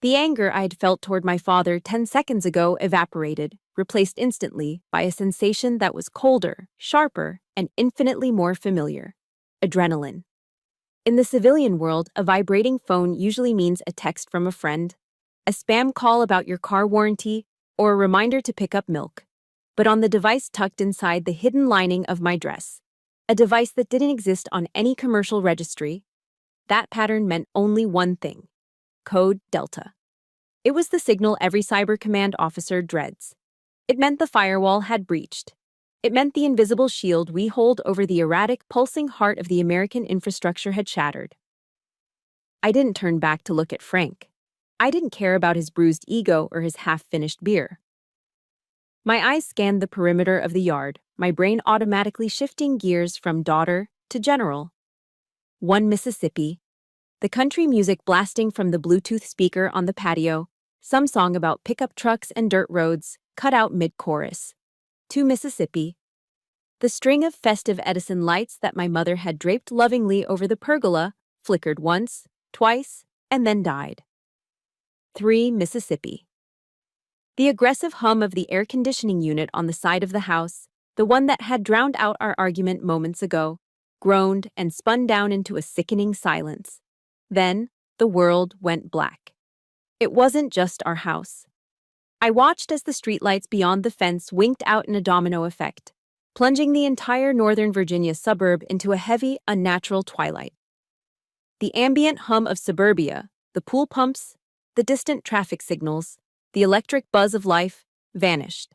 The anger I'd felt toward my father 10 seconds ago evaporated, replaced instantly by a sensation that was colder, sharper, and infinitely more familiar. Adrenaline. In the civilian world, a vibrating phone usually means a text from a friend, a spam call about your car warranty, or a reminder to pick up milk, but on the device tucked inside the hidden lining of my dress. A device that didn't exist on any commercial registry. That pattern meant only one thing: Code Delta. It was the signal every Cyber Command officer dreads. It meant the firewall had breached. It meant the invisible shield we hold over the erratic, pulsing heart of the American infrastructure had shattered. I didn't turn back to look at Frank. I didn't care about his bruised ego or his half-finished beer. My eyes scanned the perimeter of the yard, my brain automatically shifting gears from daughter to general. One Mississippi. The country music blasting from the Bluetooth speaker on the patio, some song about pickup trucks and dirt roads, cut out mid-chorus. Two Mississippi. The string of festive Edison lights that my mother had draped lovingly over the pergola flickered once, twice, and then died. Three Mississippi. The aggressive hum of the air conditioning unit on the side of the house, the one that had drowned out our argument moments ago, groaned and spun down into a sickening silence. Then, the world went black. It wasn't just our house. I watched as the streetlights beyond the fence winked out in a domino effect, plunging the entire Northern Virginia suburb into a heavy, unnatural twilight. The ambient hum of suburbia, the pool pumps, the distant traffic signals, the electric buzz of life, vanished.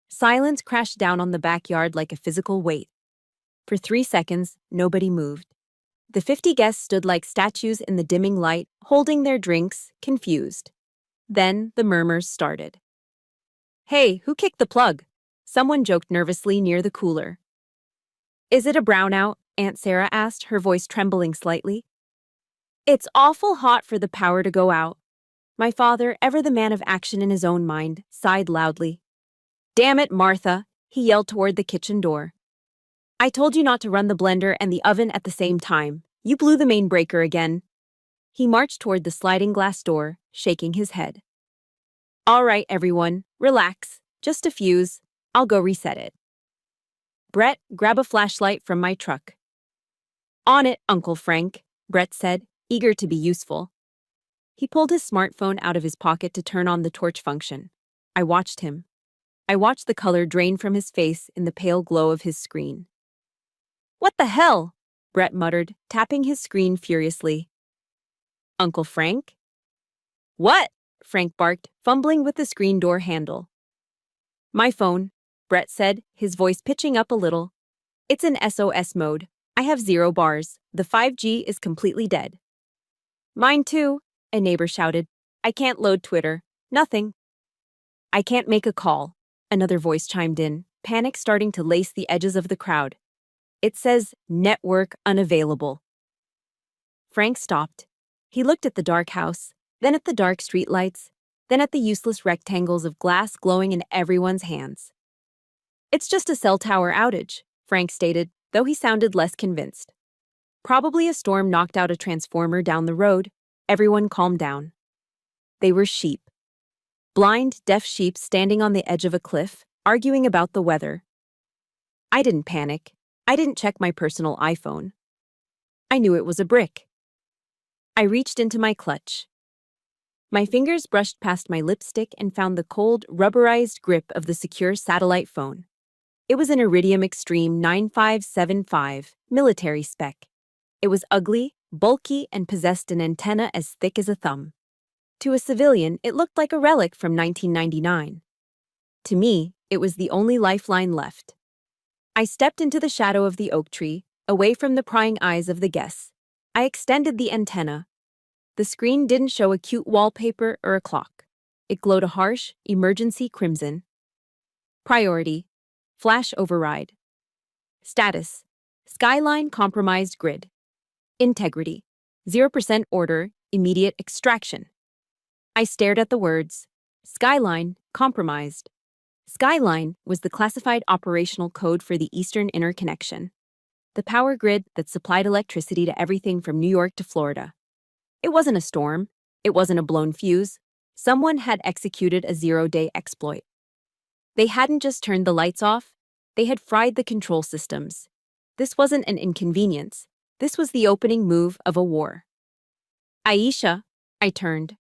Silence crashed down on the backyard like a physical weight. For 3 seconds, nobody moved. The 50 guests stood like statues in the dimming light, holding their drinks, confused. Then the murmurs started. "Hey, who kicked the plug?" Someone joked nervously near the cooler. "Is it a brownout?" Aunt Sarah asked, her voice trembling slightly. "It's awful hot for the power to go out." My father, ever the man of action in his own mind, sighed loudly. "Damn it, Martha," he yelled toward the kitchen door. "I told you not to run the blender and the oven at the same time. You blew the main breaker again." He marched toward the sliding glass door, shaking his head. "All right, everyone, relax. Just a fuse. I'll go reset it." "Brett, grab a flashlight from my truck." "On it, Uncle Frank," Brett said, eager to be useful. He pulled his smartphone out of his pocket to turn on the torch function. I watched him. I watched the color drain from his face in the pale glow of his screen. "What the hell?" Brett muttered, tapping his screen furiously. "Uncle Frank?" "What?" Frank barked, fumbling with the screen door handle. "My phone," Brett said, his voice pitching up a little. "It's in SOS mode. I have 0 bars. The 5G is completely dead." "Mine too," a neighbor shouted. "I can't load Twitter. Nothing." "I can't make a call," another voice chimed in, panic starting to lace the edges of the crowd. "It says, network unavailable." Frank stopped. He looked at the dark house, then at the dark streetlights, then at the useless rectangles of glass glowing in everyone's hands. "It's just a cell tower outage," Frank stated, though he sounded less convinced. "Probably a storm knocked out a transformer down the road." Everyone calmed down. They were sheep. Blind, deaf sheep standing on the edge of a cliff, arguing about the weather. I didn't panic. I didn't check my personal iPhone. I knew it was a brick. I reached into my clutch. My fingers brushed past my lipstick and found the cold, rubberized grip of the secure satellite phone. It was an Iridium Extreme 9575, military spec. It was ugly, bulky, and possessed an antenna as thick as a thumb. To a civilian, it looked like a relic from 1999. To me, it was the only lifeline left. I stepped into the shadow of the oak tree, away from the prying eyes of the guests. I extended the antenna. The screen didn't show a cute wallpaper or a clock. It glowed a harsh, emergency crimson. Priority: flash override. Status: skyline compromised grid. Integrity: 0% order, immediate extraction. I stared at the words. Skyline compromised. Skyline was the classified operational code for the Eastern Interconnection, the power grid that supplied electricity to everything from New York to Florida. It wasn't a storm. It wasn't a blown fuse. Someone had executed a 0-day exploit. They hadn't just turned the lights off. They had fried the control systems. This wasn't an inconvenience. This was the opening move of a war. "Aisha," I turned.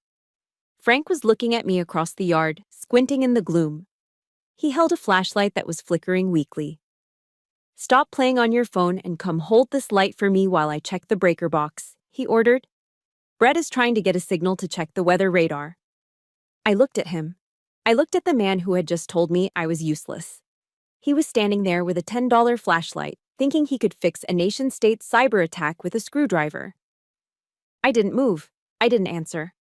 Frank was looking at me across the yard, squinting in the gloom. He held a flashlight that was flickering weakly. "Stop playing on your phone and come hold this light for me while I check the breaker box," he ordered. "Brett is trying to get a signal to check the weather radar." I looked at him. I looked at the man who had just told me I was useless. He was standing there with a $10 flashlight, thinking he could fix a nation-state cyber attack with a screwdriver. I didn't move. I didn't answer.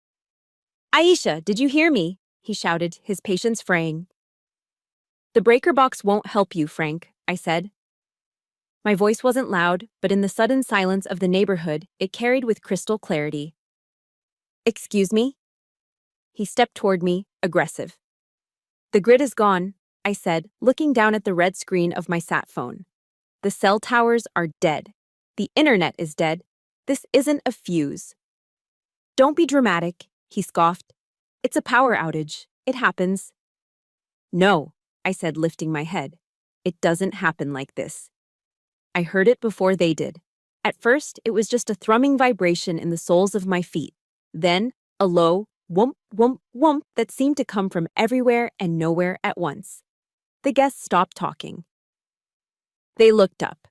"Aisha, did you hear me?" he shouted, his patience fraying. "The breaker box won't help you, Frank," I said. My voice wasn't loud, but in the sudden silence of the neighborhood, it carried with crystal clarity. "Excuse me?" He stepped toward me, aggressive. "The grid is gone," I said, looking down at the red screen of my sat phone. "The cell towers are dead. The internet is dead. This isn't a fuse." "Don't be dramatic," he scoffed. "It's a power outage. It happens." "No," I said, lifting my head. "It doesn't happen like this." I heard it before they did. At first, it was just a thrumming vibration in the soles of my feet. Then, a low whoomp, whoomp, whoomp that seemed to come from everywhere and nowhere at once. The guests stopped talking. They looked up.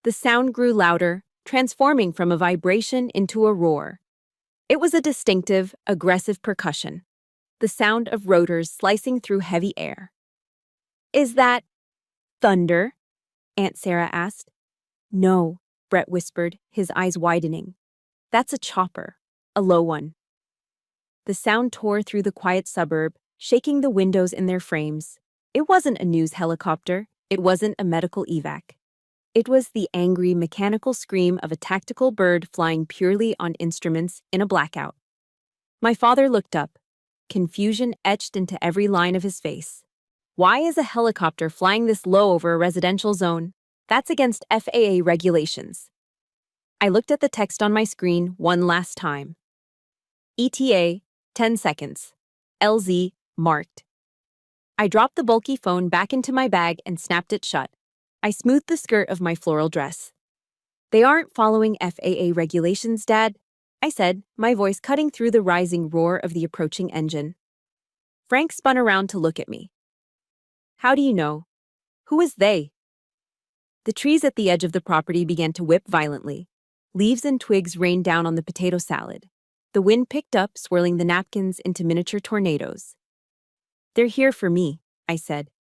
The sound grew louder, transforming from a vibration into a roar. It was a distinctive, aggressive percussion, the sound of rotors slicing through heavy air. "Is that thunder?" Aunt Sarah asked. "No," Brett whispered, his eyes widening. "That's a chopper, a low one." The sound tore through the quiet suburb, shaking the windows in their frames. It wasn't a news helicopter. It wasn't a medical evac. It was the angry, mechanical scream of a tactical bird flying purely on instruments in a blackout. My father looked up, confusion etched into every line of his face. "Why is a helicopter flying this low over a residential zone? That's against FAA regulations." I looked at the text on my screen one last time. ETA, 10 seconds. LZ, marked. I dropped the bulky phone back into my bag and snapped it shut. I smoothed the skirt of my floral dress. "They aren't following FAA regulations, Dad," I said, my voice cutting through the rising roar of the approaching engine. Frank spun around to look at me. "How do you know? Who is they?" The trees at the edge of the property began to whip violently. Leaves and twigs rained down on the potato salad. The wind picked up, swirling the napkins into miniature tornadoes. "They're here for me," I said.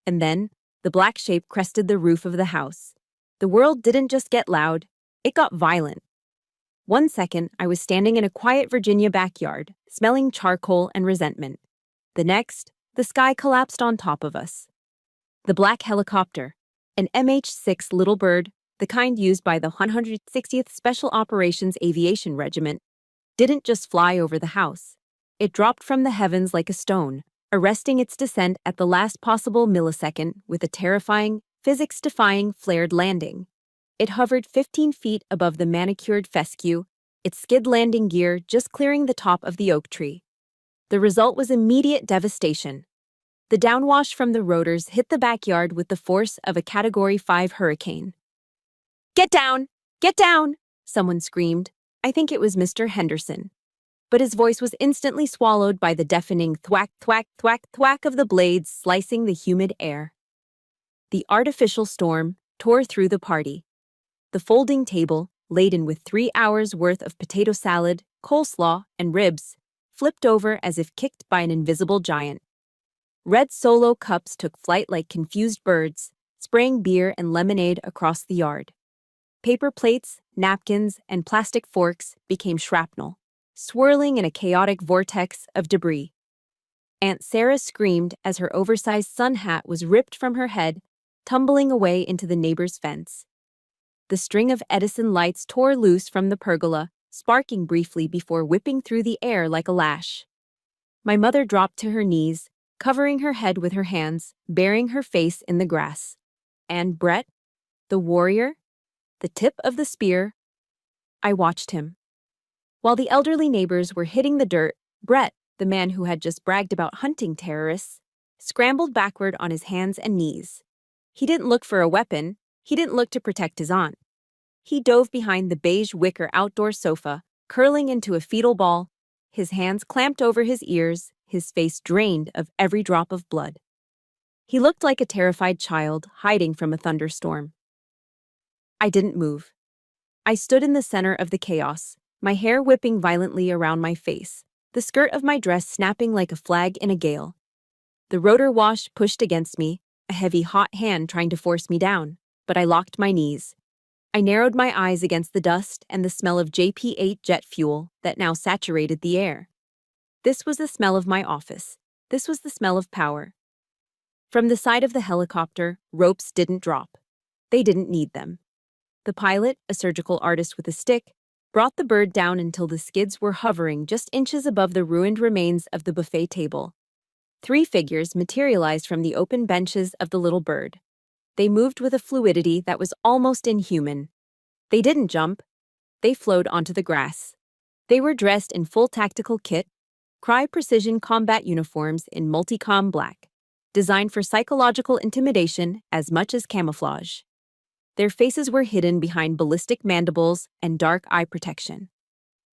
And then, the black shape crested the roof of the house. The world didn't just get loud, it got violent. One second, I was standing in a quiet Virginia backyard, smelling charcoal and resentment. The next, the sky collapsed on top of us. The black helicopter, an MH-6 Little Bird, the kind used by the 160th Special Operations Aviation Regiment, didn't just fly over the house. It dropped from the heavens like a stone, arresting its descent at the last possible millisecond with a terrifying, physics-defying flared landing. It hovered 15 feet above the manicured fescue, its skid landing gear just clearing the top of the oak tree. The result was immediate devastation. The downwash from the rotors hit the backyard with the force of a Category 5 hurricane. "Get down! Get down!" someone screamed. I think it was Mr. Henderson. But his voice was instantly swallowed by the deafening thwack, thwack, thwack, thwack of the blades slicing the humid air. The artificial storm tore through the party. The folding table, laden with 3 hours' worth of potato salad, coleslaw, and ribs, flipped over as if kicked by an invisible giant. Red Solo cups took flight like confused birds, spraying beer and lemonade across the yard. Paper plates, napkins, and plastic forks became shrapnel, swirling in a chaotic vortex of debris. Aunt Sarah screamed as her oversized sun hat was ripped from her head, tumbling away into the neighbor's fence. The string of Edison lights tore loose from the pergola, sparking briefly before whipping through the air like a lash. My mother dropped to her knees, covering her head with her hands, burying her face in the grass. And Brett, the warrior, the tip of the spear, I watched him. While the elderly neighbors were hitting the dirt, Brett, the man who had just bragged about hunting terrorists, scrambled backward on his hands and knees. He didn't look for a weapon. He didn't look to protect his aunt. He dove behind the beige wicker outdoor sofa, curling into a fetal ball, his hands clamped over his ears, his face drained of every drop of blood. He looked like a terrified child hiding from a thunderstorm. I didn't move. I stood in the center of the chaos, my hair whipping violently around my face, the skirt of my dress snapping like a flag in a gale. The rotor wash pushed against me, a heavy hot hand trying to force me down, but I locked my knees. I narrowed my eyes against the dust and the smell of JP-8 jet fuel that now saturated the air. This was the smell of my office. This was the smell of power. From the side of the helicopter, ropes didn't drop. They didn't need them. The pilot, a surgical artist with a stick, brought the bird down until the skids were hovering just inches above the ruined remains of the buffet table. 3 figures materialized from the open benches of the little bird. They moved with a fluidity that was almost inhuman. They didn't jump. They flowed onto the grass. They were dressed in full tactical kit, Cry precision combat uniforms in multicom black, designed for psychological intimidation as much as camouflage. Their faces were hidden behind ballistic mandibles and dark eye protection.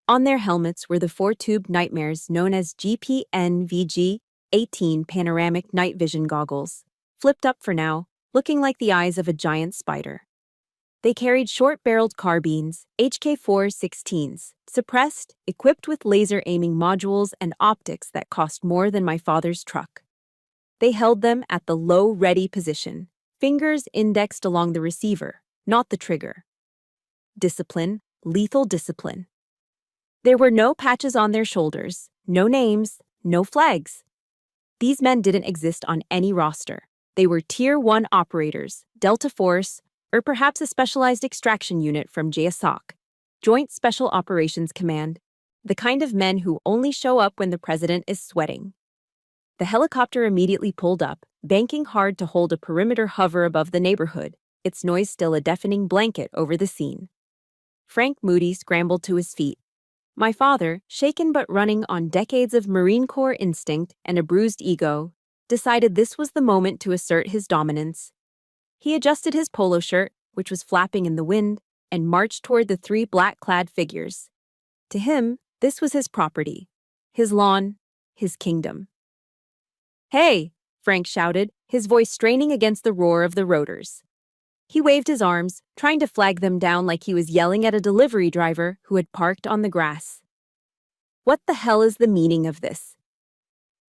On their helmets were the 4-tube nightmares known as GPNVG-18 panoramic night vision goggles, flipped up for now, looking like the eyes of a giant spider. They carried short-barreled carbines, HK-416s, suppressed, equipped with laser-aiming modules and optics that cost more than my father's truck. They held them at the low ready position, fingers indexed along the receiver, not the trigger. Discipline, lethal discipline. There were no patches on their shoulders, no names, no flags. These men didn't exist on any roster. They were Tier 1 operators, Delta Force, or perhaps a specialized extraction unit from JSOC, Joint Special Operations Command, the kind of men who only show up when the president is sweating. The helicopter immediately pulled up, banking hard to hold a perimeter hover above the neighborhood, its noise still a deafening blanket over the scene. Frank Moody scrambled to his feet. My father, shaken but running on decades of Marine Corps instinct and a bruised ego, decided this was the moment to assert his dominance. He adjusted his polo shirt, which was flapping in the wind, and marched toward the 3 black-clad figures. To him, this was his property, his lawn, his kingdom. "Hey!" Frank shouted, his voice straining against the roar of the rotors. He waved his arms, trying to flag them down like he was yelling at a delivery driver who had parked on the grass. What the hell is the meaning of this?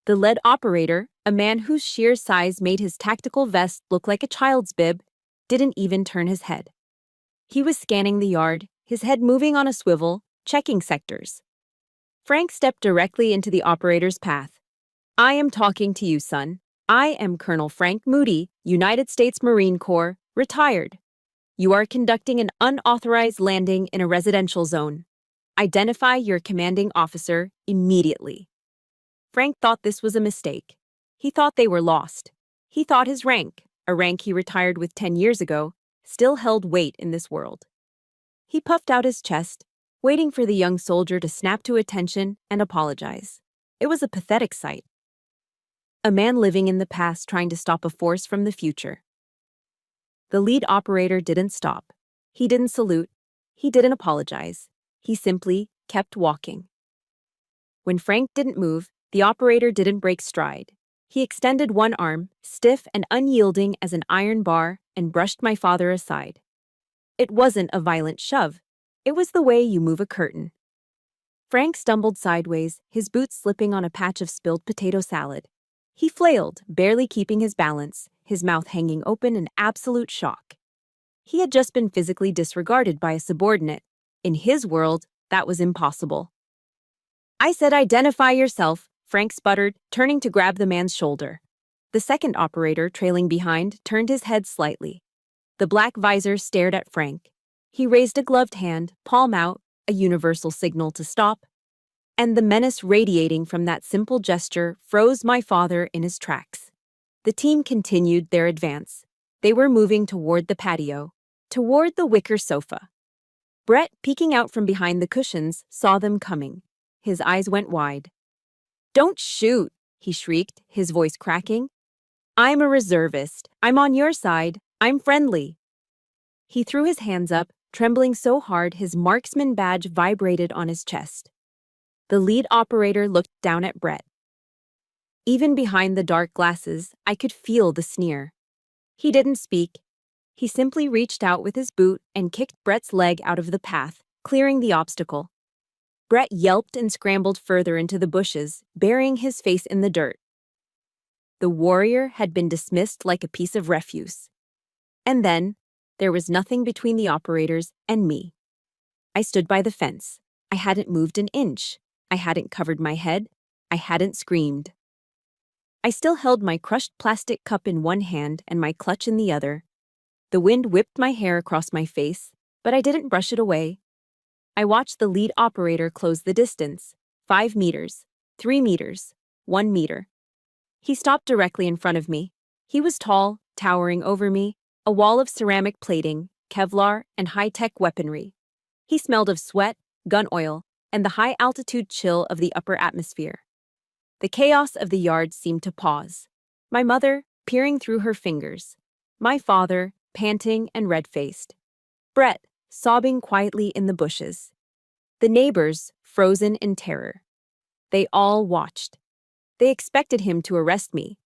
The lead operator, a man whose sheer size made his tactical vest look like a child's bib, didn't even turn his head. He was scanning the yard, his head moving on a swivel, checking sectors. Frank stepped directly into the operator's path. "I am talking to you, son. I am Colonel Frank Moody, United States Marine Corps, retired. You are conducting an unauthorized landing in a residential zone. Identify your commanding officer immediately." Frank thought this was a mistake. He thought they were lost. He thought his rank, a rank he retired with 10 years ago, still held weight in this world. He puffed out his chest, waiting for the young soldier to snap to attention and apologize. It was a pathetic sight. A man living in the past trying to stop a force from the future. The lead operator didn't stop. He didn't salute. He didn't apologize. He simply kept walking. When Frank didn't move, the operator didn't break stride. He extended one arm, stiff and unyielding as an iron bar, and brushed my father aside. It wasn't a violent shove. It was the way you move a curtain. Frank stumbled sideways, his boots slipping on a patch of spilled potato salad. He flailed, barely keeping his balance, his mouth hanging open in absolute shock. He had just been physically disregarded by a subordinate. In his world, that was impossible. "I said identify yourself," Frank sputtered, turning to grab the man's shoulder. The second operator, trailing behind, turned his head slightly. The black visor stared at Frank. He raised a gloved hand, palm out, a universal signal to stop. And the menace radiating from that simple gesture froze my father in his tracks. The team continued their advance. They were moving toward the patio, toward the wicker sofa. Brett, peeking out from behind the cushions, saw them coming. His eyes went wide. "Don't shoot," he shrieked, his voice cracking. "I'm a reservist. I'm on your side. I'm friendly." He threw his hands up, trembling so hard his marksman badge vibrated on his chest. The lead operator looked down at Brett. Even behind the dark glasses, I could feel the sneer. He didn't speak. He simply reached out with his boot and kicked Brett's leg out of the path, clearing the obstacle. Brett yelped and scrambled further into the bushes, burying his face in the dirt. The warrior had been dismissed like a piece of refuse. And then, there was nothing between the operators and me. I stood by the fence. I hadn't moved an inch. I hadn't covered my head. I hadn't screamed. I still held my crushed plastic cup in one hand and my clutch in the other. The wind whipped my hair across my face, but I didn't brush it away. I watched the lead operator close the distance. 5 meters, 3 meters, 1 meter. He stopped directly in front of me. He was tall, towering over me, a wall of ceramic plating, Kevlar, and high-tech weaponry. He smelled of sweat, gun oil, and the high-altitude chill of the upper atmosphere. The chaos of the yard seemed to pause. My mother, peering through her fingers. My father, panting and red-faced. Brett, sobbing quietly in the bushes. The neighbors, frozen in terror. They all watched. They expected him to arrest me.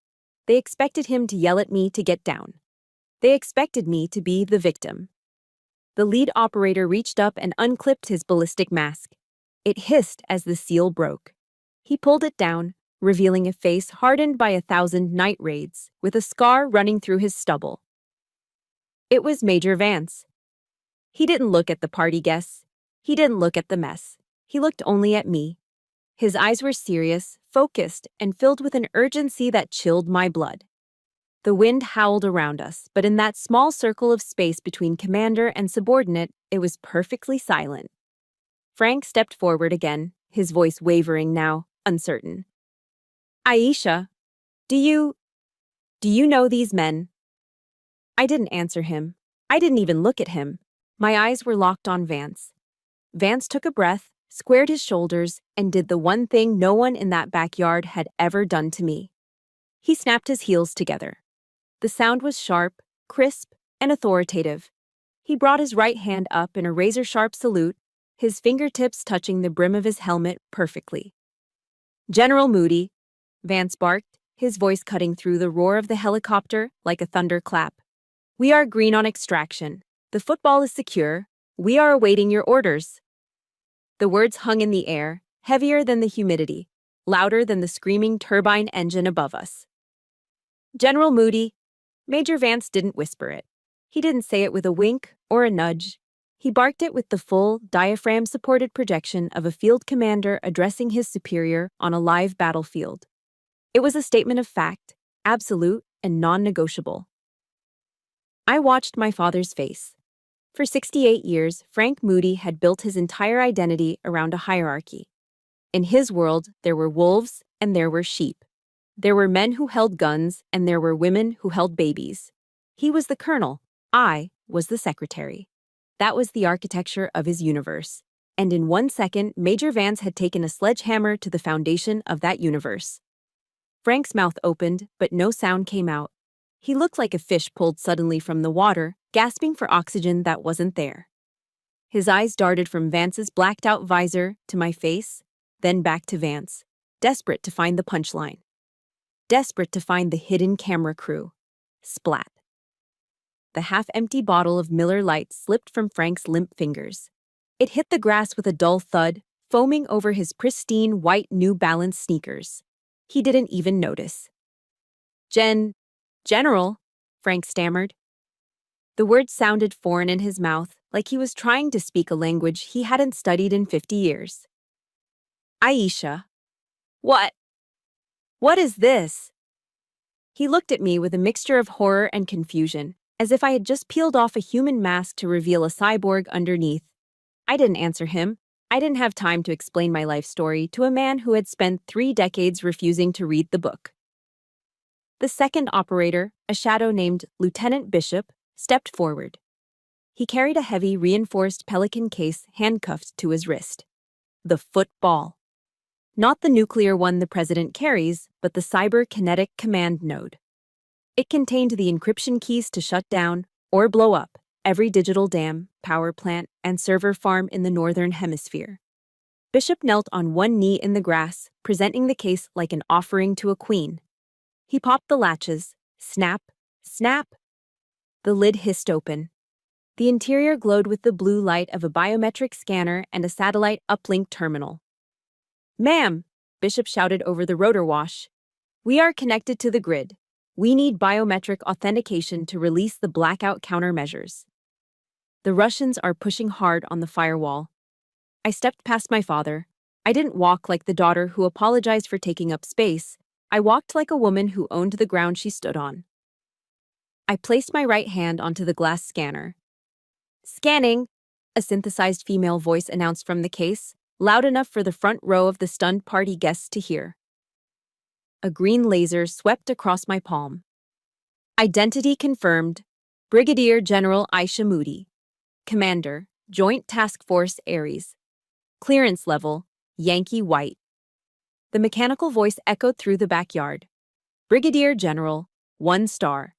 They expected him to yell at me to get down. They expected me to be the victim. The lead operator reached up and unclipped his ballistic mask. It hissed as the seal broke. He pulled it down, revealing a face hardened by 1,000 night raids, with a scar running through his stubble. It was Major Vance. He didn't look at the party guests. He didn't look at the mess. He looked only at me. His eyes were serious, focused, and filled with an urgency that chilled my blood. The wind howled around us, but in that small circle of space between commander and subordinate, it was perfectly silent. Frank stepped forward again, his voice wavering now, uncertain. Aisha, do you know these men? I didn't answer him. I didn't even look at him. My eyes were locked on Vance. Vance took a breath, squared his shoulders, and did the one thing no one in that backyard had ever done to me. He snapped his heels together. The sound was sharp, crisp, and authoritative. He brought his right hand up in a razor-sharp salute, his fingertips touching the brim of his helmet perfectly. General Moody, Vance barked, his voice cutting through the roar of the helicopter like a thunderclap. We are green on extraction. The football is secure. We are awaiting your orders. The words hung in the air, heavier than the humidity, louder than the screaming turbine engine above us. General Moody. Major Vance didn't whisper it. He didn't say it with a wink or a nudge. He barked it with the full, diaphragm-supported projection of a field commander addressing his superior on a live battlefield. It was a statement of fact, absolute and non-negotiable. I watched my father's face. For 68 years, Frank Moody had built his entire identity around a hierarchy. In his world, there were wolves and there were sheep. There were men who held guns and there were women who held babies. He was the colonel. I was the secretary. That was the architecture of his universe. And in 1 second, Major Vance had taken a sledgehammer to the foundation of that universe. Frank's mouth opened, but no sound came out. He looked like a fish pulled suddenly from the water, gasping for oxygen that wasn't there. His eyes darted from Vance's blacked-out visor to my face, then back to Vance, desperate to find the punchline. Desperate to find the hidden camera crew. Splat. The half-empty bottle of Miller Lite slipped from Frank's limp fingers. It hit the grass with a dull thud, foaming over his pristine white New Balance sneakers. He didn't even notice. General, Frank stammered. The words sounded foreign in his mouth, like he was trying to speak a language he hadn't studied in 50 years. Aisha. What? What is this? He looked at me with a mixture of horror and confusion, as if I had just peeled off a human mask to reveal a cyborg underneath. I didn't answer him. I didn't have time to explain my life story to a man who had spent 3 decades refusing to read the book. The second operator, a shadow named Lieutenant Bishop, stepped forward. He carried a heavy, reinforced Pelican case handcuffed to his wrist. The football. Not the nuclear one the president carries, but the cyber-kinetic command node. It contained the encryption keys to shut down, or blow up, every digital dam, power plant, and server farm in the northern hemisphere. Bishop knelt on one knee in the grass, presenting the case like an offering to a queen. He popped the latches. Snap, snap. The lid hissed open. The interior glowed with the blue light of a biometric scanner and a satellite uplink terminal. "Ma'am," Bishop shouted over the rotor wash, "we are connected to the grid. We need biometric authentication to release the blackout countermeasures. The Russians are pushing hard on the firewall." I stepped past my father. I didn't walk like the daughter who apologized for taking up space. I walked like a woman who owned the ground she stood on. I placed my right hand onto the glass scanner. "Scanning," a synthesized female voice announced from the case, loud enough for the front row of the stunned party guests to hear. A green laser swept across my palm. Identity confirmed. Brigadier General Aisha Moody. Commander, Joint Task Force Ares. Clearance level, Yankee White. The mechanical voice echoed through the backyard. Brigadier General, 1 star.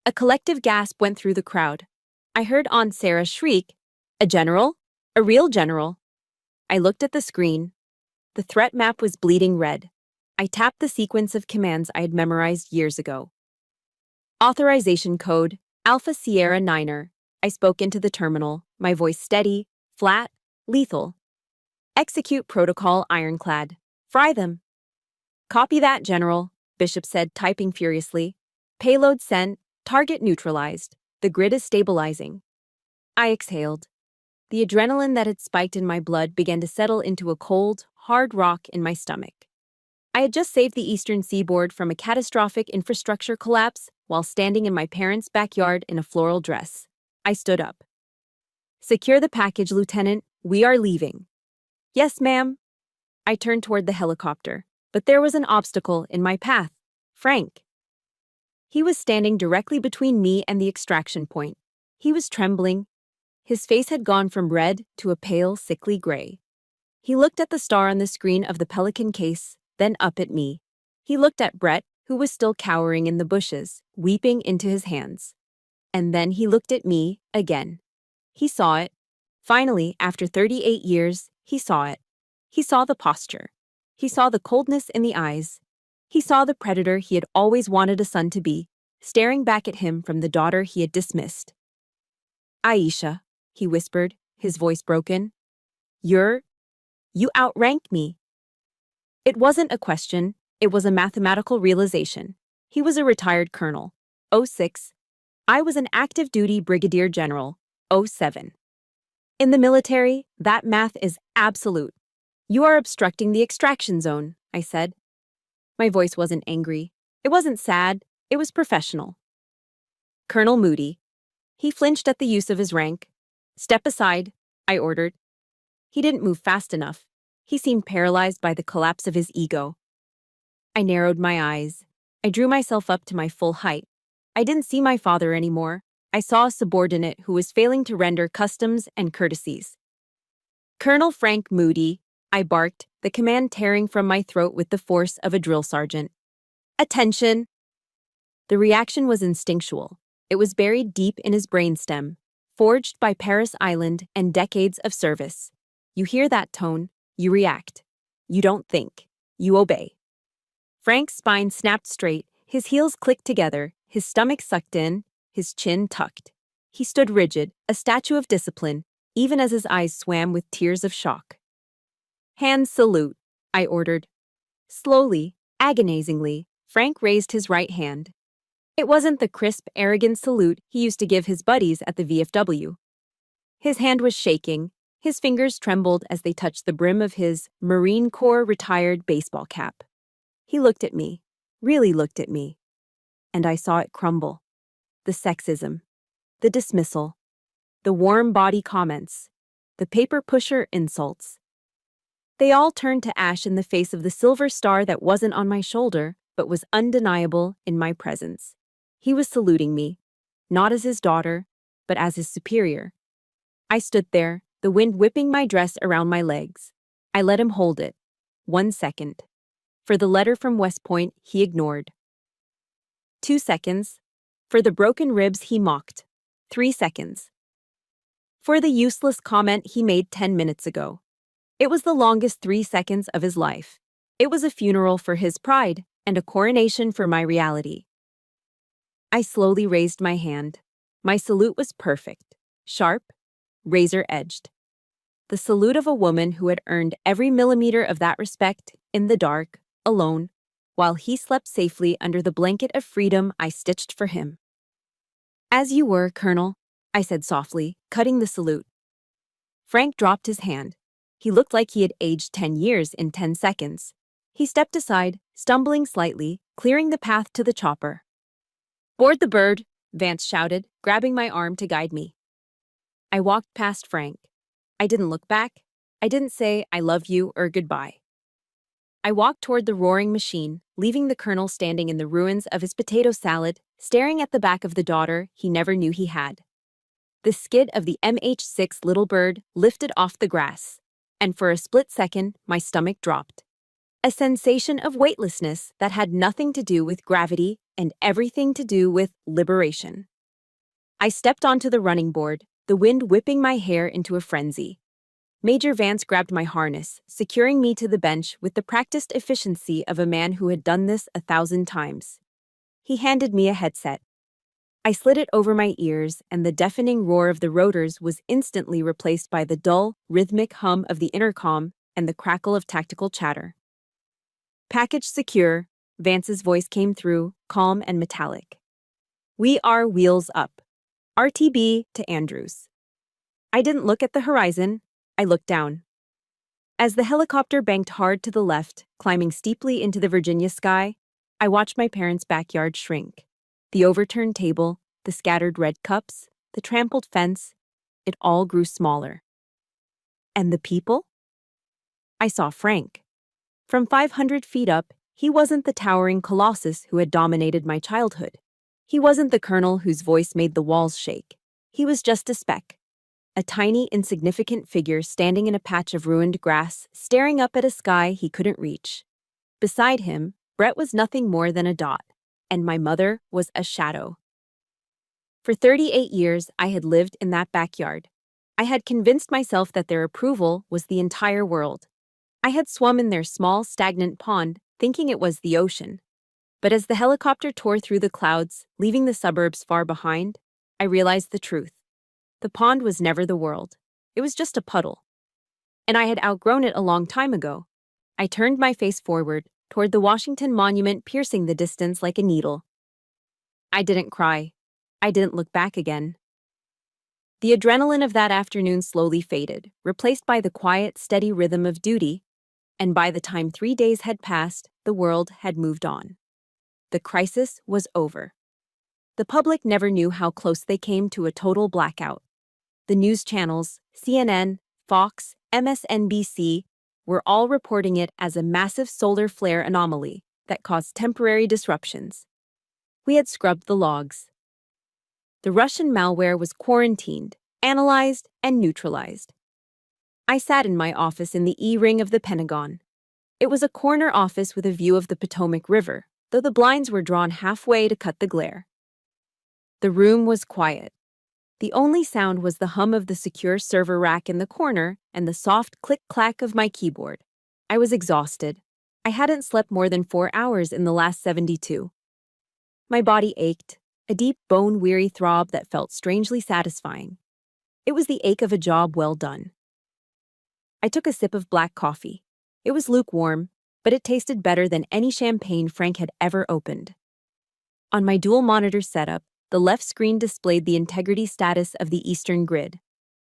A collective gasp went through the crowd. I heard Aunt Sarah shriek, "A general? A real general?" I looked at the screen. The threat map was bleeding red. I tapped the sequence of commands I had memorized years ago. Authorization code, Alpha Sierra Niner. I spoke into the terminal, my voice steady, flat, lethal. Execute protocol ironclad. Fry them. "Copy that, General," Bishop said, typing furiously. "Payload sent, target neutralized. The grid is stabilizing." I exhaled. The adrenaline that had spiked in my blood began to settle into a cold, hard rock in my stomach. I had just saved the eastern seaboard from a catastrophic infrastructure collapse while standing in my parents' backyard in a floral dress. I stood up. "Secure the package, Lieutenant. We are leaving." "Yes, ma'am." I turned toward the helicopter, but there was an obstacle in my path. Frank. He was standing directly between me and the extraction point. He was trembling. His face had gone from red to a pale, sickly gray. He looked at the star on the screen of the Pelican case, then up at me. He looked at Brett, who was still cowering in the bushes, weeping into his hands. And then he looked at me again. He saw it. Finally, after 38 years, he saw it. He saw the posture. He saw the coldness in the eyes. He saw the predator he had always wanted a son to be, staring back at him from the daughter he had dismissed. "Aisha," he whispered, his voice broken. You outrank me." It wasn't a question, it was a mathematical realization. He was a retired colonel, 06. I was an active duty brigadier general, 07. In the military, that math is absolute. "You are obstructing the extraction zone," I said. My voice wasn't angry. It wasn't sad. It was professional. "Colonel Moody." He flinched at the use of his rank. "Step aside," I ordered. He didn't move fast enough. He seemed paralyzed by the collapse of his ego. I narrowed my eyes. I drew myself up to my full height. I didn't see my father anymore. I saw a subordinate who was failing to render customs and courtesies. "Colonel Frank Moody," I barked, the command tearing from my throat with the force of a drill sergeant. "Attention!" The reaction was instinctual. It was buried deep in his brainstem, forged by Paris Island and decades of service. You hear that tone, you react. You don't think. You obey. Frank's spine snapped straight, his heels clicked together, his stomach sucked in, his chin tucked. He stood rigid, a statue of discipline, even as his eyes swam with tears of shock. "Hands salute," I ordered. Slowly, agonizingly, Frank raised his right hand. It wasn't the crisp, arrogant salute he used to give his buddies at the VFW. His hand was shaking. His fingers trembled as they touched the brim of his Marine Corps retired baseball cap. He looked at me, really looked at me. And I saw it crumble. The sexism, the dismissal, the warm body comments, the paper pusher insults. They all turned to ash in the face of the silver star that wasn't on my shoulder, but was undeniable in my presence. He was saluting me, not as his daughter, but as his superior. I stood there, the wind whipping my dress around my legs. I let him hold it. 1 second. For the letter from West Point, he ignored. 2 seconds. For the broken ribs, he mocked. 3 seconds. For the useless comment he made 10 minutes ago. It was the longest 3 seconds of his life. It was a funeral for his pride and a coronation for my reality. I slowly raised my hand. My salute was perfect, sharp, razor-edged. The salute of a woman who had earned every millimeter of that respect in the dark, alone, while he slept safely under the blanket of freedom I stitched for him. "As you were, Colonel," I said softly, cutting the salute. Frank dropped his hand. He looked like he had aged 10 years in 10 seconds. He stepped aside, stumbling slightly, clearing the path to the chopper. "Board the bird," Vance shouted, grabbing my arm to guide me. I walked past Frank. I didn't look back. I didn't say I love you or goodbye. I walked toward the roaring machine, leaving the colonel standing in the ruins of his potato salad, staring at the back of the daughter he never knew he had. The skid of the MH-6 Little Bird lifted off the grass, and for a split second, my stomach dropped. A sensation of weightlessness that had nothing to do with gravity and everything to do with liberation. I stepped onto the running board, the wind whipping my hair into a frenzy. Major Vance grabbed my harness, securing me to the bench with the practiced efficiency of a man who had done this 1,000 times. He handed me a headset. I slid it over my ears, and the deafening roar of the rotors was instantly replaced by the dull, rhythmic hum of the intercom and the crackle of tactical chatter. "Package secure," Vance's voice came through, calm and metallic. "We are wheels up. RTB to Andrews." I didn't look at the horizon. I looked down. As the helicopter banked hard to the left, climbing steeply into the Virginia sky, I watched my parents' backyard shrink. The overturned table, the scattered red cups, the trampled fence, it all grew smaller. And the people? I saw Frank. From 500 feet up, he wasn't the towering colossus who had dominated my childhood. He wasn't the colonel whose voice made the walls shake. He was just a speck. A tiny, insignificant figure standing in a patch of ruined grass, staring up at a sky he couldn't reach. Beside him, Brett was nothing more than a dot, and my mother was a shadow. For 38 years, I had lived in that backyard. I had convinced myself that their approval was the entire world. I had swum in their small, stagnant pond, thinking it was the ocean. But as the helicopter tore through the clouds, leaving the suburbs far behind, I realized the truth. The pond was never the world. It was just a puddle. And I had outgrown it a long time ago. I turned my face forward, toward the Washington Monument piercing the distance like a needle. I didn't cry. I didn't look back again. The adrenaline of that afternoon slowly faded, replaced by the quiet, steady rhythm of duty, and by the time 3 days had passed, the world had moved on. The crisis was over. The public never knew how close they came to a total blackout. The news channels, CNN, Fox, MSNBC, were all reporting it as a massive solar flare anomaly that caused temporary disruptions. We had scrubbed the logs. The Russian malware was quarantined, analyzed, and neutralized. I sat in my office in the E-ring of the Pentagon. It was a corner office with a view of the Potomac River, though the blinds were drawn halfway to cut the glare. The room was quiet. The only sound was the hum of the secure server rack in the corner and the soft click-clack of my keyboard. I was exhausted. I hadn't slept more than 4 hours in the last 72. My body ached, a deep bone-weary throb that felt strangely satisfying. It was the ache of a job well done. I took a sip of black coffee. It was lukewarm, but it tasted better than any champagne Frank had ever opened. On my dual-monitor setup, the left screen displayed the integrity status of the Eastern Grid,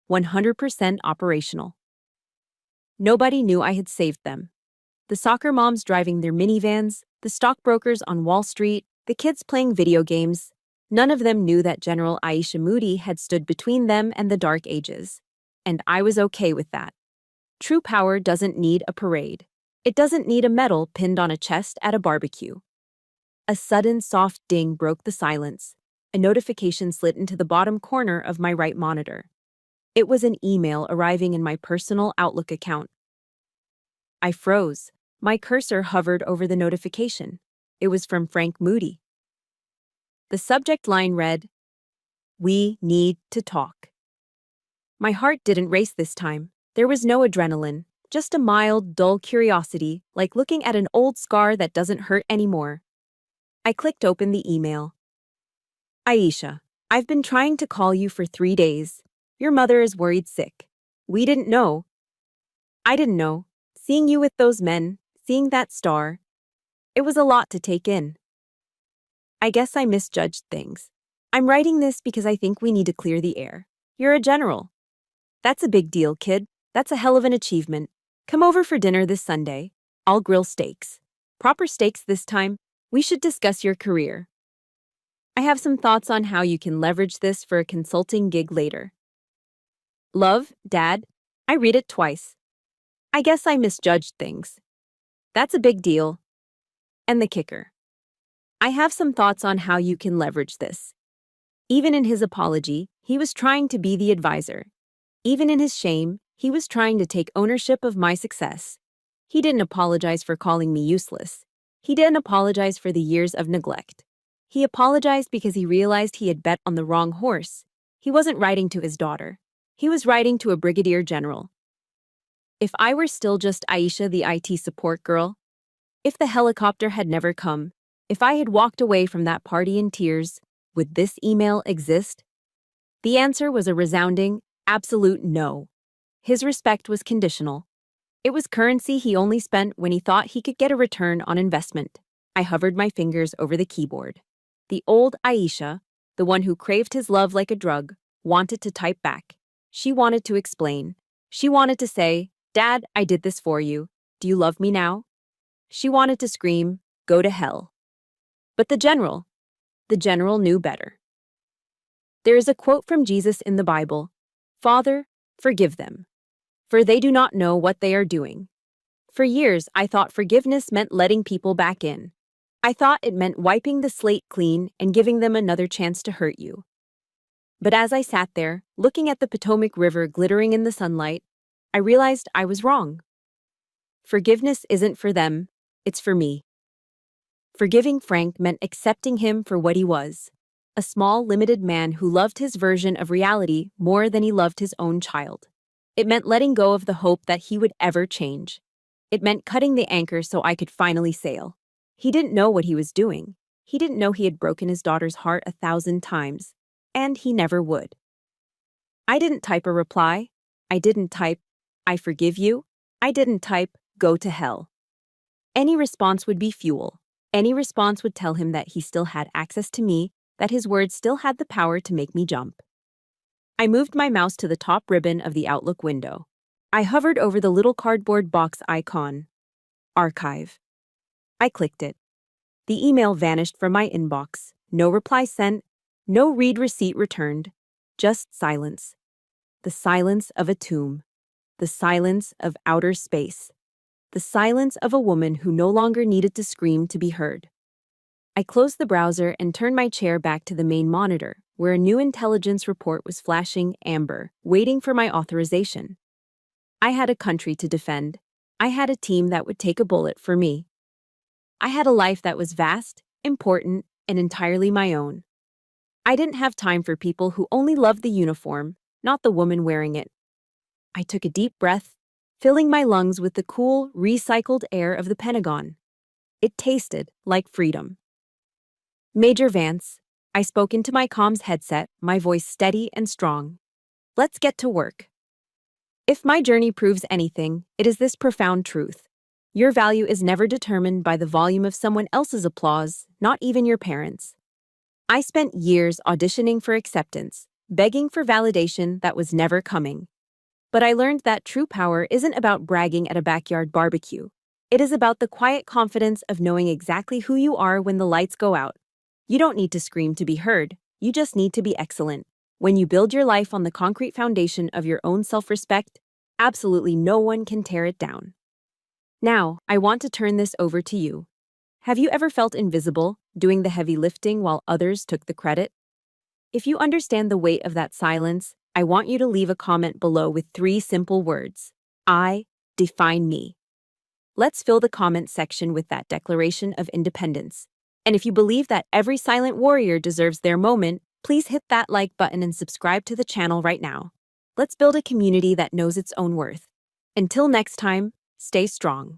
100% operational. Nobody knew I had saved them. The soccer moms driving their minivans, the stockbrokers on Wall Street, the kids playing video games, none of them knew that General Aisha Moody had stood between them and the Dark Ages. And I was okay with that. True power doesn't need a parade. It doesn't need a medal pinned on a chest at a barbecue. A sudden soft ding broke the silence. A notification slid into the bottom corner of my right monitor. It was an email arriving in my personal Outlook account. I froze. My cursor hovered over the notification. It was from Frank Moody. The subject line read, "We need to talk." My heart didn't race this time. There was no adrenaline, Just a mild, dull curiosity, like looking at an old scar that doesn't hurt anymore. I clicked open the email. Aisha, I've been trying to call you for 3 days. Your mother is worried sick. We didn't know. I didn't know. Seeing you with those men, seeing that star. It was a lot to take in. I guess I misjudged things. I'm writing this because I think we need to clear the air. You're a general. That's a big deal, kid. That's a hell of an achievement. Come over for dinner this Sunday. I'll grill steaks. Proper steaks this time. We should discuss your career. I have some thoughts on how you can leverage this for a consulting gig later. Love, Dad. I read it twice. I guess I misjudged things. That's a big deal. And the kicker. I have some thoughts on how you can leverage this. Even in his apology, he was trying to be the advisor. Even in his shame, he was trying to take ownership of my success. He didn't apologize for calling me useless. He didn't apologize for the years of neglect. He apologized because he realized he had bet on the wrong horse. He wasn't writing to his daughter. He was writing to a Brigadier General. If I were still just Aisha, the IT support girl, if the helicopter had never come, if I had walked away from that party in tears, would this email exist? The answer was a resounding, absolute no. His respect was conditional. It was currency he only spent when he thought he could get a return on investment. I hovered my fingers over the keyboard. The old Aisha, the one who craved his love like a drug, wanted to type back. She wanted to explain. She wanted to say, Dad, I did this for you. Do you love me now? She wanted to scream, go to hell. But the general knew better. There is a quote from Jesus in the Bible, Father, forgive them, for they do not know what they are doing. For years, I thought forgiveness meant letting people back in. I thought it meant wiping the slate clean and giving them another chance to hurt you. But as I sat there, looking at the Potomac River glittering in the sunlight, I realized I was wrong. Forgiveness isn't for them, it's for me. Forgiving Frank meant accepting him for what he was, a small, limited man who loved his version of reality more than he loved his own child. It meant letting go of the hope that he would ever change. It meant cutting the anchor so I could finally sail. He didn't know what he was doing. He didn't know he had broken his daughter's heart 1,000 times, and he never would. I didn't type a reply. I didn't type, I forgive you. I didn't type, go to hell. Any response would be fuel. Any response would tell him that he still had access to me, that his words still had the power to make me jump. I moved my mouse to the top ribbon of the Outlook window. I hovered over the little cardboard box icon. Archive. I clicked it. The email vanished from my inbox. No reply sent, no read receipt returned, just silence. The silence of a tomb. The silence of outer space. The silence of a woman who no longer needed to scream to be heard. I closed the browser and turned my chair back to the main monitor, where a new intelligence report was flashing amber, waiting for my authorization. I had a country to defend. I had a team that would take a bullet for me. I had a life that was vast, important, and entirely my own. I didn't have time for people who only loved the uniform, not the woman wearing it. I took a deep breath, filling my lungs with the cool, recycled air of the Pentagon. It tasted like freedom. Major Vance, I spoke into my comms headset, my voice steady and strong. Let's get to work. If my journey proves anything, it is this profound truth. Your value is never determined by the volume of someone else's applause, not even your parents'. I spent years auditioning for acceptance, begging for validation that was never coming. But I learned that true power isn't about bragging at a backyard barbecue. It is about the quiet confidence of knowing exactly who you are when the lights go out. You don't need to scream to be heard. You just need to be excellent. When you build your life on the concrete foundation of your own self-respect, absolutely no one can tear it down. Now, I want to turn this over to you. Have you ever felt invisible, doing the heavy lifting while others took the credit? If you understand the weight of that silence, I want you to leave a comment below with 3 simple words. I define me. Let's fill the comment section with that declaration of independence. And if you believe that every silent warrior deserves their moment, please hit that like button and subscribe to the channel right now. Let's build a community that knows its own worth. Until next time, stay strong.